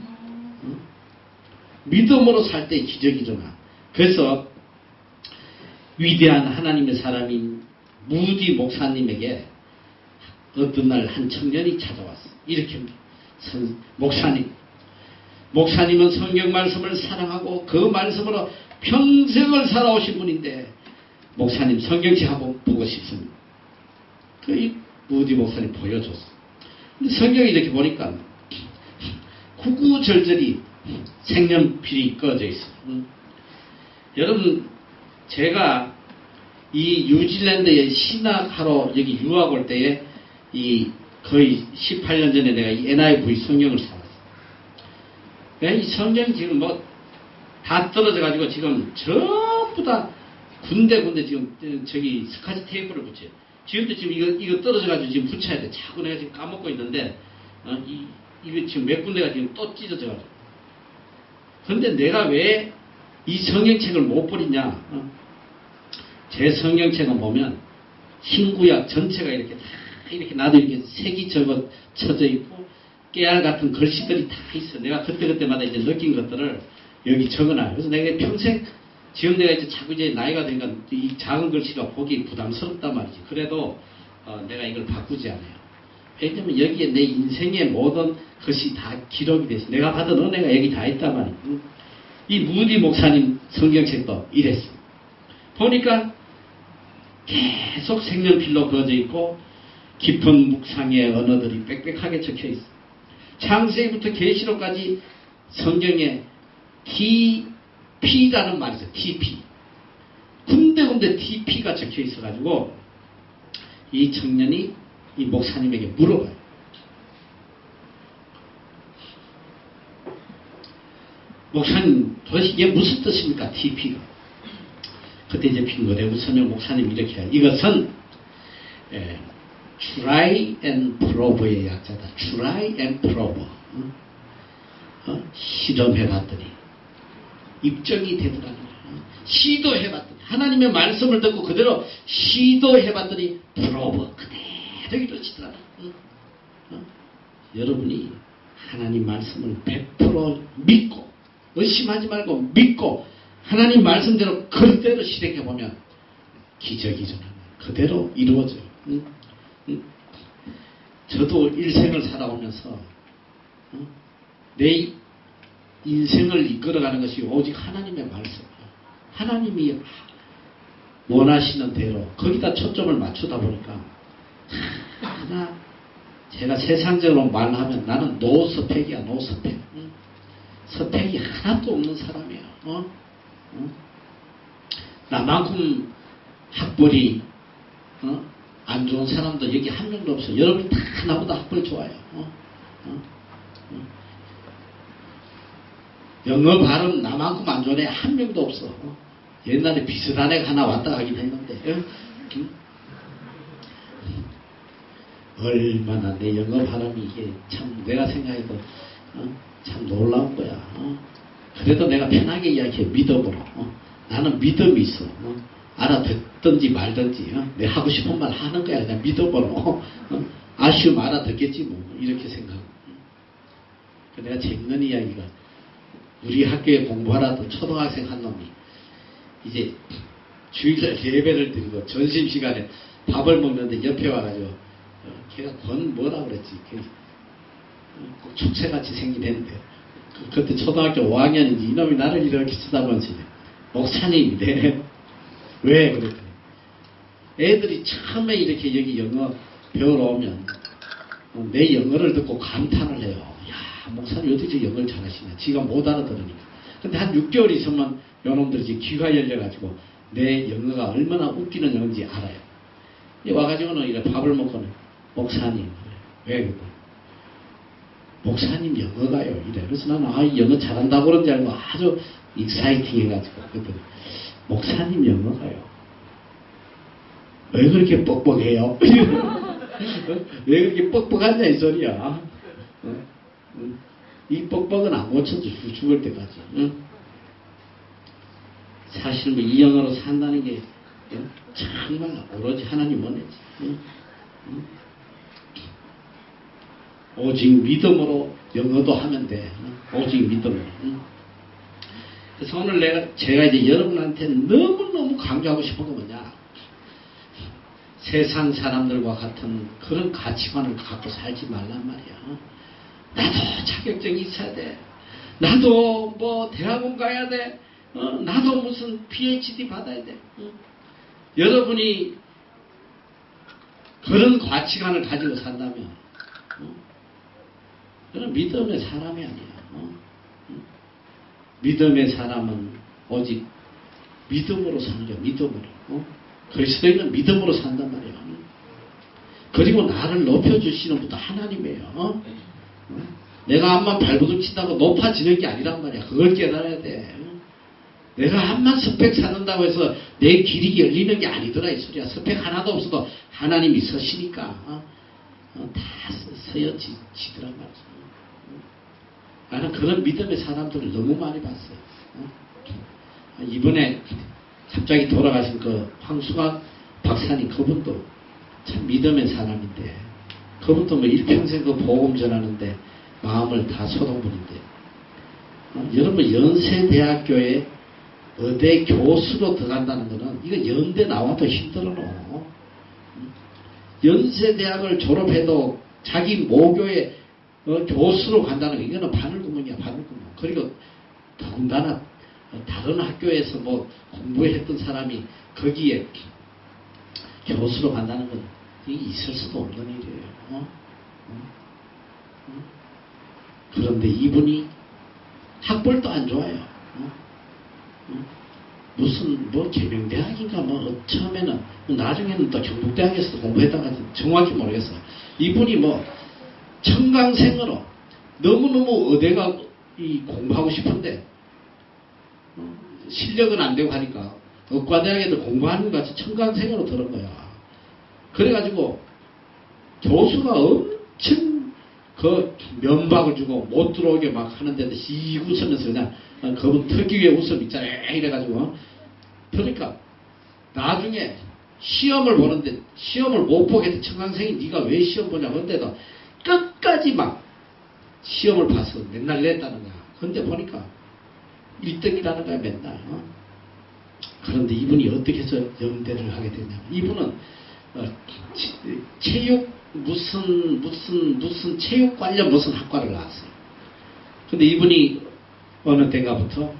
믿음으로 살 때 기적이 일어나. 그래서 위대한 하나님의 사람인 무디 목사님에게 어떤 날 한 청년이 찾아왔어. 이렇게 목사님은 성경 말씀을 사랑하고 그 말씀으로 평생을 살아오신 분인데 목사님 성경책 한번 보고 싶습니다. 그 무디 목사님 보여줬어. 근데 성경이 이렇게 보니까 구구절절이 색연필이 꺼져 있어. 여러분 제가 이 뉴질랜드에 신학하러 여기 유학 올 때에 이 거의 18년 전에 내가 이 NIV 성경을 사왔어. 이 성경 지금 뭐 다 떨어져가지고 지금 전부 다 군데 지금 저기 스카치 테이프를 붙여요. 지금도 지금 이거 떨어져가지고 지금 붙여야 돼. 자꾸 내가 지금 까먹고 있는데 이거 지금 몇 군데가 지금 또 찢어져가지고. 근데 내가 왜 이 성경책을 못 버리냐? 제 성경책은 보면 신구약 전체가 이렇게 다 이렇게 나도 이렇게 색이 쳐져 있고 깨알 같은 글씨들이 다 있어. 내가 그때마다 이제 느낀 것들을 여기 적어놔요. 그래서 내가 평생 지금 내가 이제 자꾸 이제 나이가 되니까 이 작은 글씨가 보기 부담스럽단 말이지. 그래도 내가 이걸 바꾸지 않아요. 왜냐면 여기에 내 인생의 모든 것이 다 기록이 돼 있어. 내가 받은 은혜가 여기 다 있단 말이에요. 이 무디 목사님 성경책도 이랬어. 보니까 계속 색연필로 그어져 있고 깊은 묵상의 언어들이 빽빽하게 적혀 있어. 창세기부터 계시록까지 성경에 TP라는 말이 있어. TP. 군데군데 TP가 적혀 있어가지고 이 청년이 이 목사님에게 물어봐요. 목사님 도대체 이게 무슨 뜻입니까? TP가. 그때 이제 핑거대고 설명 목사님 이렇게 해요. 이것은 try and probe의 약자다. try and probe. 실험해봤더니 입증이 되더라는 거예요. 시도해봤더니 하나님의 말씀을 듣고 그대로 시도해봤더니 probe 그대로 이루어지더라. 여러분이 하나님 말씀을 100% 믿고 의심하지 말고 믿고 하나님 말씀대로 그대로 실행해보면 기적이 일어나요. 그대로 이루어져요. 저도 일생을 살아오면서 내 인생을 이끌어가는 것이 오직 하나님의 말씀이에요. 하나님이 원하시는 대로 거기다 초점을 맞추다 보니까 제가 세상적으로 말하면 나는 노스펙이야. 노스펙. 스펙이 하나도 없는 사람이에요. 나만큼 학벌이 안 좋은 사람도 여기 한 명도 없어요. 여러분이 다 나보다 학벌 좋아요. 영어 발음 나만큼 안 좋은 애 한 명도 없어. 옛날에 비슷한 애가 하나 왔다 가긴 했는데 얼마나 내 영어 발음이 이게 참 내가 생각해도 참 놀라운 거야. 그래도 내가 편하게 이야기해. 믿음으로. 나는 믿음이 있어. 알아듣든지 말든지 내 하고 싶은 말 하는 거야. 그냥 믿음으로. 아쉬움 알아듣겠지 뭐. 이렇게 생각하고. 내가 재밌는 이야기가 우리 학교에 공부하라던 초등학생 한 놈이 이제 주일날 예배를 드리고 점심시간에 밥을 먹는데 옆에 와가지고 걔가 뭐라 그랬지. 꼭 축새같이 생긴 애인데 그때 초등학교 5학년인지 이놈이 나를 이렇게 쳐다보면서 목사님인데 왜 그랬더니 애들이 처음에 이렇게 여기 영어 배우러 오면 내 영어를 듣고 감탄을 해요. 야 목사님 어떻게 영어를 잘하시냐. 지가 못 알아들으니까. 근데 한 6개월 있으면 요놈들이 이제 귀가 열려가지고 내 영어가 얼마나 웃기는 영어인지 알아요. 와가지고는 이래 밥을 먹고는 목사님 왜? 목사님 영어가요. 이래. 그래서 나는 영어 잘한다고 그런 줄 알고 아주 익사이팅 해가지고 그랬더니 목사님 영어가요. 왜 그렇게 뻑뻑해요? 왜 그렇게 뻑뻑하냐 이 소리야. 이 뻑뻑은 안 고쳐져 죽을 때까지. 사실 뭐 이 영어로 산다는 게 정말 오로지 하나님 원해지. 오직 믿음으로 영어도 하면 돼. 오직 믿음으로. 그래서 오늘 제가 이제 여러분한테 너무너무 강조하고 싶은 건 뭐냐. 세상 사람들과 같은 그런 가치관을 갖고 살지 말란 말이야. 나도 자격증이 있어야 돼. 나도 뭐 대학원 가야 돼. 나도 무슨 PhD 받아야 돼. 여러분이 그런 가치관을 가지고 산다면 그런 믿음의 사람이 아니야. 믿음의 사람은 오직 믿음으로 사는 거야. 믿음으로. 그리스도인은 믿음으로 산단 말이야. 그리고 나를 높여주시는 분도 하나님이에요. 내가 암만 발버둥 친다고 높아지는 게 아니란 말이야. 그걸 깨달아야 돼. 내가 암만 스펙 찾는다고 해서 내 길이 열리는 게 아니더라 이 소리야. 스펙 하나도 없어도 하나님이 서시니까 다 서여지더란 말이야. 나는 그런 믿음의 사람들을 너무 많이 봤어요. 이번에 갑자기 돌아가신 그 황수각 박사님 그분도 참 믿음의 사람인데 그분도 뭐 일평생 그 복음 전하는데 마음을 다 쏟은 분인데 여러분 연세대학교에 의대 교수로 들어간다는 거는 이거 연대 나와도 힘들어. 연세대학을 졸업해도 자기 모교에 교수로 간다는 거 이거는 바늘구멍이야. 바늘구멍. 그리고 더군다나 다른 학교에서 뭐 공부했던 사람이 거기에 교수로 간다는 건 이게 있을 수도 없는 일이에요. 그런데 이분이 학벌도 안 좋아요. 무슨 뭐 계명대학인가 뭐 처음에는 나중에는 또 경북대학에서 공부했다가 정확히 모르겠어요. 이분이 뭐 청강생으로 너무너무 의대가 공부하고 싶은데 실력은 안 되고 하니까 의과대학에도 공부하는 것 같이 청강생으로 들은 거야. 그래가지고 교수가 엄청 그 면박을 주고 못 들어오게 막 하는데도 씩 웃으면서 그냥 그분 특유의 웃음 있잖아요. 이래가지고 그러니까 나중에 시험을 보는데 시험을 못 보겠다. 청강생이 네가 왜 시험 보냐. 그런데도 끝까지 막 시험을 봐서 맨날 냈다는 거야. 근데 보니까 1등이라는 거야 맨날. 그런데 이분이 어떻게 해서 연대를 하게 되냐면 이분은 체육 무슨 체육 관련 무슨 학과를 나왔어요. 근데 이분이 어느 때가부터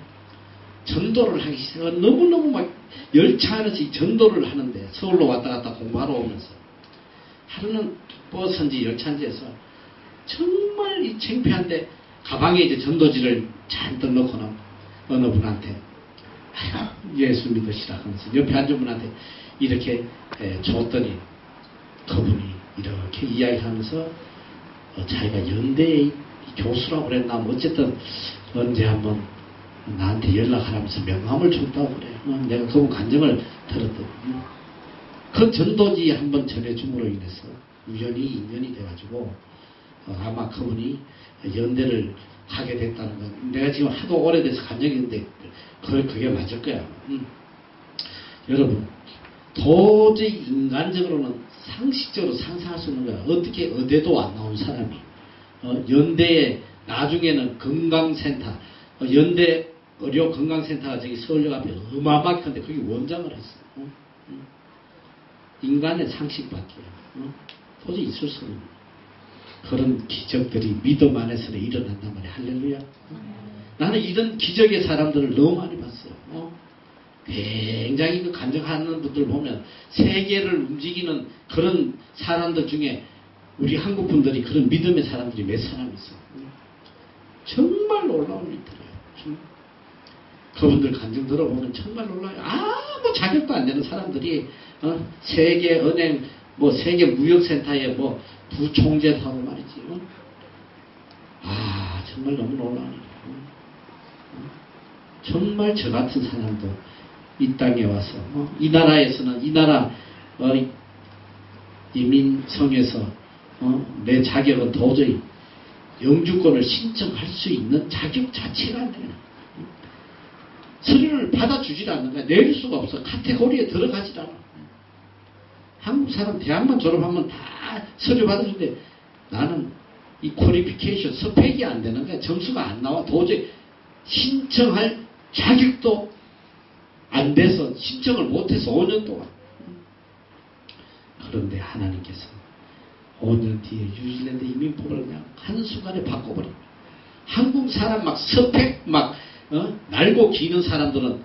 전도를 하기 시작해. 너무너무 막 열차 안에서 전도를 하는데 서울로 왔다 갔다 공부하러 오면서 하루는 버스인지 열차인지에서 정말 이 창피한데 가방에 이제 전도지를 잔뜩 넣고는 어느 분한테 예수 믿으시라 하면서 옆에 앉은 분한테 이렇게 줬더니 그분이 이렇게 이야기하면서 자기가 연대의 교수라고 그랬나 뭐 어쨌든 언제 한번 나한테 연락하라면서 명함을 줬다고 그래. 내가 그분 간증을 들었더니 그 전도지 한번 전해줌으로 인해서 우연히 인연이 돼가지고 아마 그분이 연대를 하게 됐다는 건 내가 지금 하도 오래돼서 간증했는데 그게 맞을 거야. 여러분 도저히 인간적으로는 상식적으로 상상할 수 있는 거야. 어떻게 의대도 안 나온 사람이 연대에 나중에는 건강센터 연대 의료 건강센터가 저기 서울역 앞에 어마어마하게 큰데 거기 원장을 했어. 인간의 상식밖에 도저히 있을 수 없는 그런 기적들이 믿음 안에서는 일어난단 말이야. 할렐루야. 나는 이런 기적의 사람들을 너무 많이 봤어요. 굉장히 그 간증하는 분들 보면 세계를 움직이는 그런 사람들 중에 우리 한국 분들이 그런 믿음의 사람들이 몇 사람 있어. 정말 놀라운 일들이에요. 그분들 간증 들어보면 정말 놀라요. 아무 자격도 안 되는 사람들이 세계 은행 뭐 세계 무역센터에 뭐 부총재하고 말이지. 아, 정말 너무 놀라워요. 정말 저 같은 사람도 이 땅에 와서 이 나라에서는 이 나라 이민성에서 내 자격은 도저히 영주권을 신청할 수 있는 자격 자체가 안 되는 서류를 받아주질 않는 거야. 내릴 수가 없어. 카테고리에 들어가질 않아. 한국 사람 대학만 졸업하면 다 서류 받아주는데 나는 이 퀄리피케이션 스펙이 안 되는 거야. 점수가 안 나와. 도저히 신청할 자격도 안 돼서 신청을 못해서 5년 동안. 그런데 하나님께서 5년 뒤에 뉴질랜드 이민법을 그냥 한순간에 바꿔버립니다. 한국 사람 막 스펙 막 날고 기는 사람들은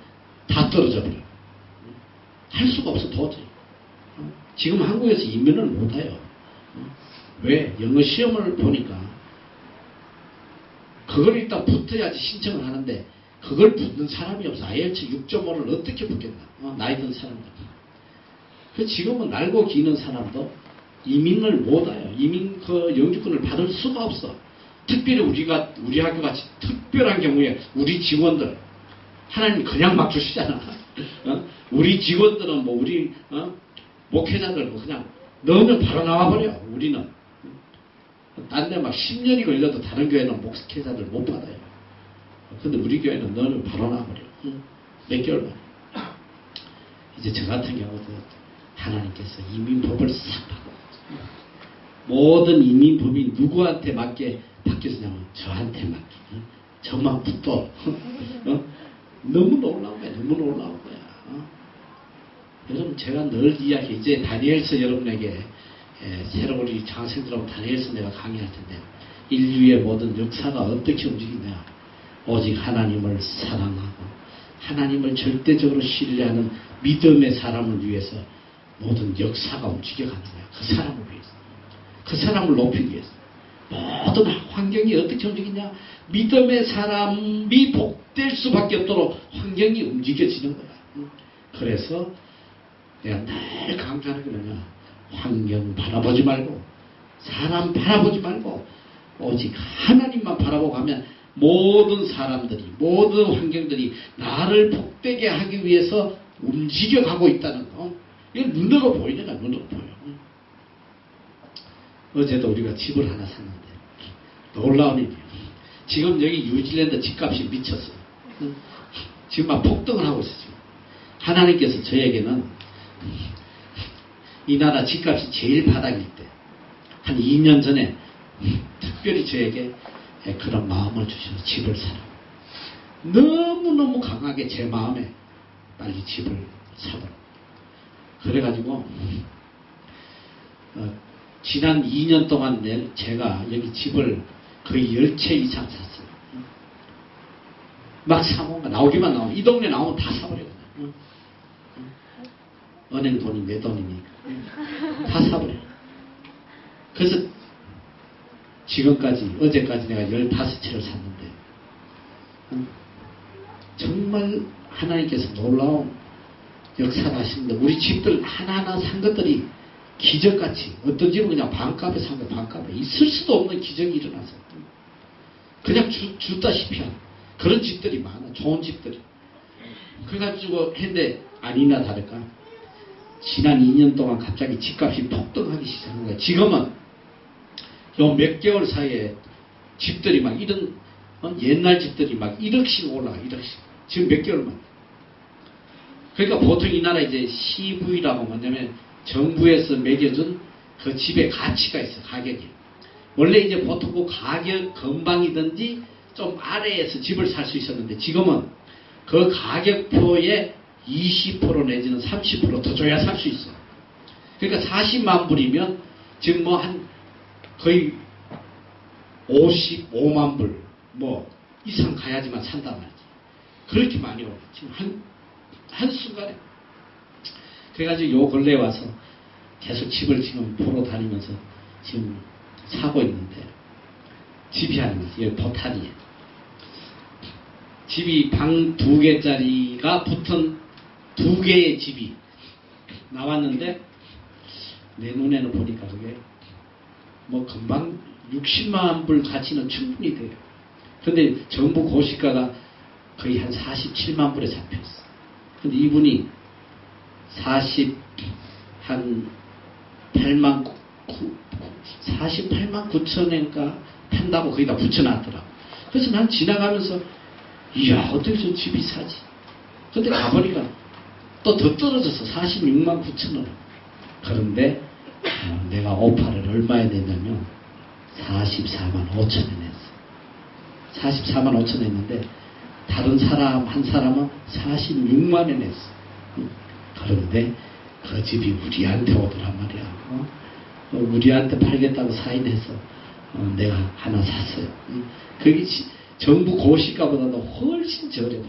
다 떨어져 버려요. 할 수가 없어 도저히. 지금 한국에서 이민을 못해요. 왜? 영어 시험을 보니까 그걸 일단 붙어야지 신청을 하는데 그걸 붙는 사람이 없어. IELTS 6.5를 어떻게 붙겠나. 나이 든 사람들. 그 지금은 날고 기는 사람도 이민을 못 와요. 이민 그 영주권을 받을 수가 없어. 특별히 우리 학교 같이 특별한 경우에 우리 직원들 하나님 그냥 막 주시잖아. 우리 직원들은 뭐 우리 목회자들 뭐 그냥 넣으면 바로 나와버려. 우리는 딴 데 막 10년이 걸려도 다른 교회는 목회자들 못 받아요. 근데 우리 교회는 넣으면 바로 나와버려. 몇 개월 만에. 이제 저 같은 경우도 하나님께서 이민법을 싹 바꿔. 모든 이민법이 누구한테 맞게 바뀌었냐면 저한테 맞게. 저만 붙어. 너무 놀라운 거야. 너무 놀라운 거야. 여러분 제가 늘 이야기 이제 다니엘서 여러분에게 새로 우리 장생들하고 다니엘서 내가 강의할 텐데 인류의 모든 역사가 어떻게 움직이냐. 오직 하나님을 사랑하고 하나님을 절대적으로 신뢰하는 믿음의 사람을 위해서 모든 역사가 움직여가는 거야. 그 사람을 위해서. 그 사람을 높이기 위해서. 모든 환경이 어떻게 움직이냐. 믿음의 사람이 복될 수밖에 없도록 환경이 움직여지는 거야. 그래서 내가 늘 강조하는 게 뭐냐. 환경 바라보지 말고 사람 바라보지 말고 오직 하나님만 바라보고 하면 모든 사람들이 모든 환경들이 나를 복되게 하기 위해서 움직여가고 있다는 거. 이건 눈으로 보이잖아. 눈으로 보여. 어제도 우리가 집을 하나 샀는데 놀라운 일이에요. 지금 여기 뉴질랜드 집값이 미쳤어요. 지금 막 폭등을 하고 있어요. 지금. 하나님께서 저에게는 이 나라 집값이 제일 바닥일 때 한 2년 전에 특별히 저에게 그런 마음을 주셔서 집을 사라. 너무너무 강하게 제 마음에 빨리 집을 사더라고요. 그래가지고 지난 2년 동안 제가 여기 집을 거의 10채 이상 샀어요. 막 사모가 나오기만 나오면 이 동네 나오면 다 사버리거든요. 은행 돈이 내 돈이니까 다 사버려요. 그래서 지금까지 어제까지 내가 15채를 샀는데 정말 하나님께서 놀라운 역사를 하시는데 우리 집들 하나하나 산 것들이 기적같이 어떤 집은 그냥 반값에 산 거 반값에 있을 수도 없는 기적이 일어나서 그냥 주다시피 한 그런 집들이 많아. 좋은 집들이. 그래가지고 했는데 아니나 다를까 지난 2년 동안 갑자기 집값이 폭등하기 시작한 거야. 지금은 요 몇 개월 사이에 집들이 막 이런 옛날 집들이 막 1억씩 올라가. 1억씩. 지금 몇 개월만. 그러니까 보통 이 나라 이제 CV라고 뭐냐면 정부에서 매겨준 그 집의 가치가 있어. 가격이. 원래 이제 보통 그 가격 건방이든지 좀 아래에서 집을 살 수 있었는데 지금은 그 가격표에 20% 내지는 30% 더 줘야 살 수 있어. 그러니까 40만 불이면 지금 뭐 한 거의 55만 불 뭐 이상 가야지만 산단 말이지. 그렇게 많이 올라. 지금 한순간에. 그래가지고 요 근래에 와서 계속 집을 지금 보러 다니면서 지금 사고 있는데 집이 아니면서 여기 보타리에 집이 방 2개짜리가 붙은 2개의 집이 나왔는데 내 눈에는 보니까 그게 뭐 금방 60만 불 가치는 충분히 돼요. 근데 정부 고시가가 거의 한 47만 불에 잡혔어. 근데 이분이 48만 9천엔가 판다고 거기다 붙여놨더라고. 그래서 난 지나가면서 이야 어떻게 저 집이 사지? 근데 가보니까 또 더 떨어졌어. 46만 9천 원. 그런데 내가 오파를 얼마에 냈냐면 44만 5천에 냈어. 44만 5천에 냈는데 다른 사람 한 사람은 46만에 냈어. 그런데 그 집이 우리한테 오더란 말이야. 우리한테 팔겠다고 사인해서 내가 하나 샀어요. 그게 정부 고시가보다도 훨씬 저렴해.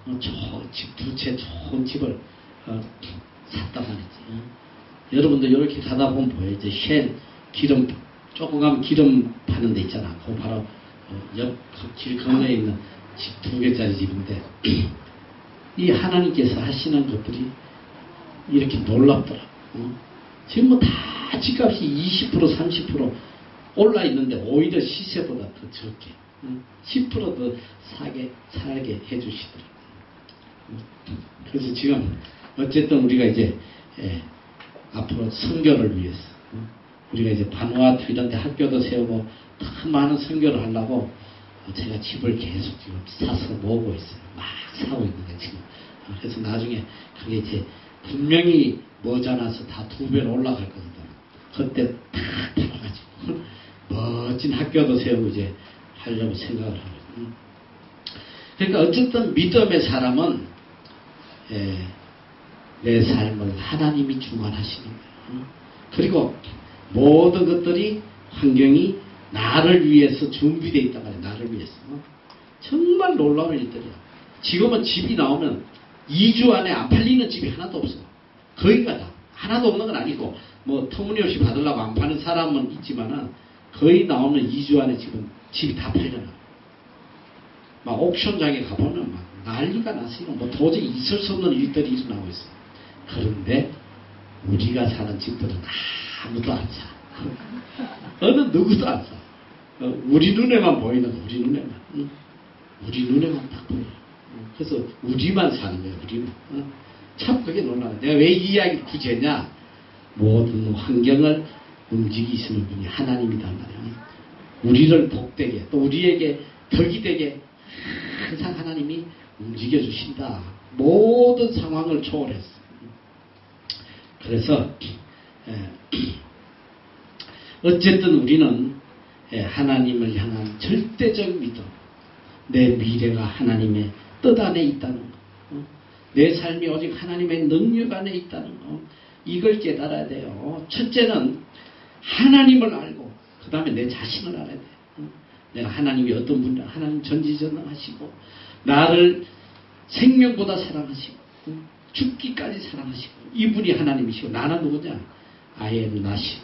두 채 좋은 집을 샀단 말이지. 여러분도 이렇게 가다 보면 보여요. 이제 쉘 기름 조금 가면 기름 파는 데 있잖아. 그 바로 옆 길 건너에 있는 집 2개짜리 집인데 이 하나님께서 하시는 것들이 이렇게 놀랍더라. 지금 뭐 다 집값이 20% 30% 올라 있는데 오히려 시세보다 더 적게 10% 더 살게 해주시더라. 그래서 지금 어쨌든 우리가 이제 앞으로 선교를 위해서 우리가 이제 바누아투 이런 데 학교도 세우고 더 많은 선교를 하려고 제가 집을 계속 지금 사서 모으고 있어요. 막 사고 있는 거예요 지금. 그래서 나중에 그게 이제 분명히 머지않아서 다 2배로 올라갈 거거든. 그때 다 팔아가지고 멋진 학교도 세우고 이제 하려고 생각을 하거든요. 그러니까 어쨌든 믿음의 사람은 내 삶을 하나님이 주관하시는 거예요. 그리고 모든 것들이 환경이 나를 위해서 준비되어 있단 말이에요. 나를 위해서. 정말 놀라운 일들이야. 지금은 집이 나오면 2주 안에 안 팔리는 집이 하나도 없어. 거의가 다. 하나도 없는 건 아니고 뭐 터무니없이 받으려고 안 파는 사람은 있지만은 거의 나오면 2주 안에 지금 집이 다 팔려나. 막 옥션장에 가보면 막 난리가 났어요. 뭐 도저히 있을 수 없는 일들이 일어나고 있어요. 그런데 우리가 사는 집들은 아무도 안 사. 어느 누구도 안 사. 우리 눈에만 보이는 우리 눈에만. 우리 눈에만 딱 보여요. 그래서 우리만 사는 거예요. 우리만. 참 그게 놀라워요. 내가 왜 이 이야기를 굳이 했냐. 모든 환경을 움직이시는 분이 하나님이란 말이에요. 우리를 복되게 또 우리에게 덕이 되게 항상 하나님이 움직여 주신다. 모든 상황을 초월해서. 그래서 어쨌든 우리는 하나님을 향한 절대적 믿음, 내 미래가 하나님의 뜻 안에 있다는 거, 내 삶이 오직 하나님의 능력 안에 있다는 거, 이걸 깨달아야 돼요. 첫째는 하나님을 알고 그 다음에 내 자신을 알아야 돼요. 내가 하나님이 어떤 분이라 하나님 전지전능하시고 나를 생명보다 사랑하시고 죽기까지 사랑하시고 이분이 하나님이시고 나는 누구냐? I am nothing.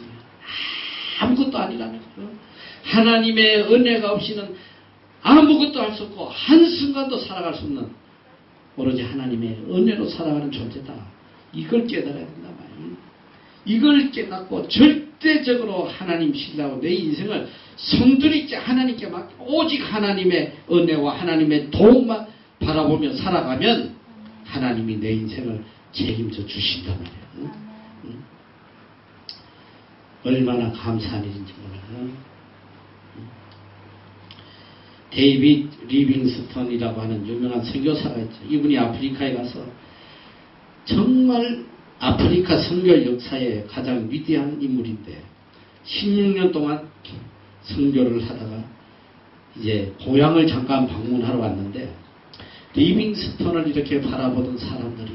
아무것도 아니라는 거예요. 하나님의 은혜가 없이는 아무것도 할 수 없고 한순간도 살아갈 수 없는 오로지 하나님의 은혜로 살아가는 존재다. 이걸 깨달아야 된다 말이에요. 이걸 깨닫고 절대적으로 하나님 신뢰하고 내 인생을 성도리 있게 하나님께 맡겨 오직 하나님의 은혜와 하나님의 도움만 바라보며 살아가면 하나님이 내 인생을 책임져 주신단 말이에요. 얼마나 감사한 일인지 몰라요. 데이빗 리빙스턴이라고 하는 유명한 선교사가 있죠. 이분이 아프리카에 가서 정말 아프리카 선교 역사의 가장 위대한 인물인데 16년 동안 선교를 하다가 이제 고향을 잠깐 방문하러 왔는데 리빙스턴을 이렇게 바라보던 사람들이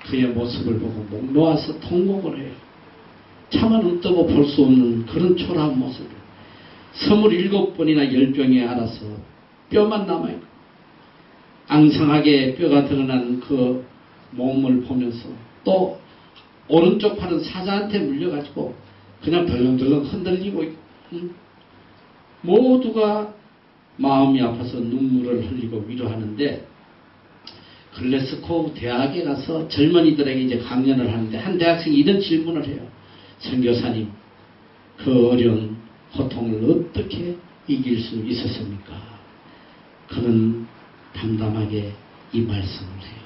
그의 모습을 보고 목 놓아서 통곡을 해요. 차마 눈 뜨고 볼 수 없는 그런 초라한 모습을 27번이나 열병에 앓아서 뼈만 남아있고 앙상하게 뼈가 드러난 그 몸을 보면서 또 오른쪽 팔은 사자한테 물려가지고 그냥 덜렁덜렁 흔들리고 있고 모두가 마음이 아파서 눈물을 흘리고 위로하는데 글래스코 대학에 가서 젊은이들에게 이제 강연을 하는데 한 대학생이 이런 질문을 해요. 선교사님, 그 어려운 고통을 어떻게 이길 수 있었습니까? 그는 담담하게 이 말씀을 해요.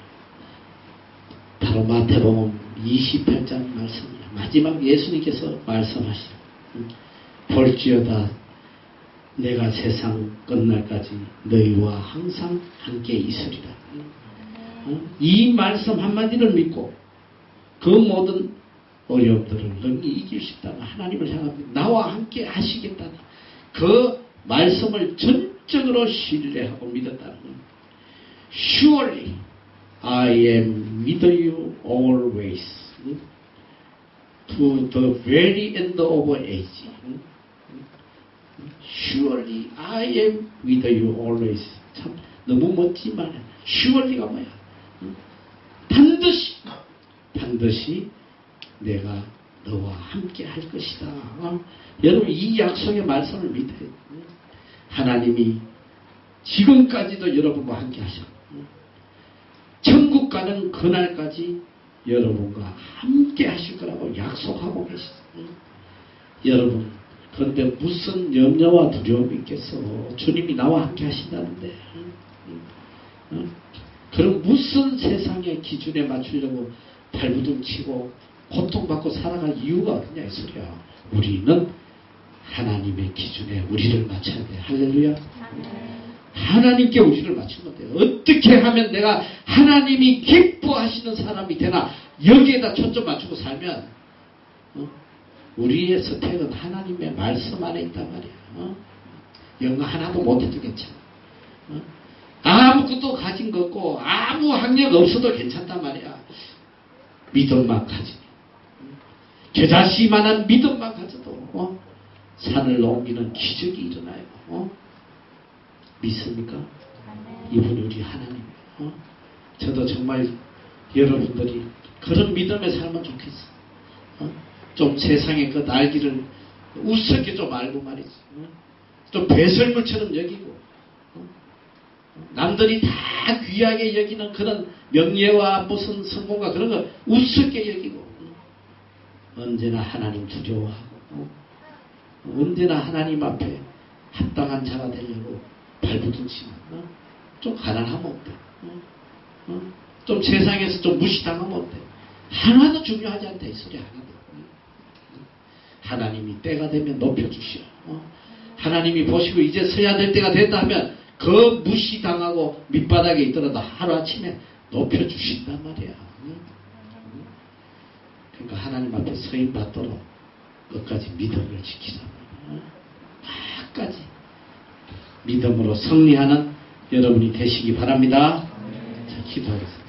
바로 마태복음 28장 말씀이에요. 마지막 예수님께서 말씀하시죠. 볼지어다 내가 세상 끝날까지 너희와 항상 함께 있으리라. 이 말씀 한마디를 믿고 그 모든 어려움들을 능히 이길 수 있다는 하나님을 향합니다. 나와 함께 하시겠다는 그 말씀을 전적으로 신뢰하고 믿었다는 겁니다. Surely I am with you always to the very end of age. Surely I am with you always. 참 너무 멋지만 surely가 뭐야? 반드시 내가 너와 함께 할 것이다. 여러분 이 약속의 말씀을 믿어요. 하나님이 지금까지도 여러분과 함께 하셨고 천국 가는 그날까지 여러분과 함께 하실 거라고 약속하고 계시죠. 여러분 그런데 무슨 염려와 두려움이 있겠어. 주님이 나와 함께 하신다는데 그럼 무슨 세상의 기준에 맞추려고 발부둥치고 고통받고 살아갈 이유가 없냐 이 소리야. 우리는 하나님의 기준에 우리를 맞춰야 돼. 할렐루야. 하나님께 우리를 맞추면 돼요. 어떻게 하면 내가 하나님이 기뻐하시는 사람이 되나 여기에다 초점 맞추고 살면 우리의 선택은 하나님의 말씀 안에 있단 말이야. 영어 하나도 못해도 괜찮아. 아무것도 가진 거 없고 아무 학력 없어도 괜찮단 말이야. 믿음만 가지니 겨자씨만한 믿음만 가져도 산을 옮기는 기적이 일어나요. 믿습니까? 이분이 우리 하나님이에요. 저도 정말 여러분들이 그런 믿음에 살면 좋겠어. 좀 세상의 그 날기를 우습게 좀 알고 말이지. 좀 배설물처럼 여기고 남들이 다 귀하게 여기는 그런 명예와 무슨 성공과 그런 거 우습게 여기고 언제나 하나님 두려워하고 언제나 하나님 앞에 합당한 자가 되려고 발부둥치면 좀 가난하면 어때? 좀 세상에서 좀 무시당하면 어때? 하나도 중요하지 않다 이 소리 하나도. 하나님이 때가 되면 높여주시오. 하나님이 보시고 이제 서야 될 때가 됐다 하면 그 무시당하고 밑바닥에 있더라도 하루아침에 높여주신단 말이야. 그러니까 하나님 앞에 서임 받도록 끝까지 믿음을 지키자. 끝까지 믿음으로 승리하는 여러분이 되시기 바랍니다. 자, 기도하겠습니다.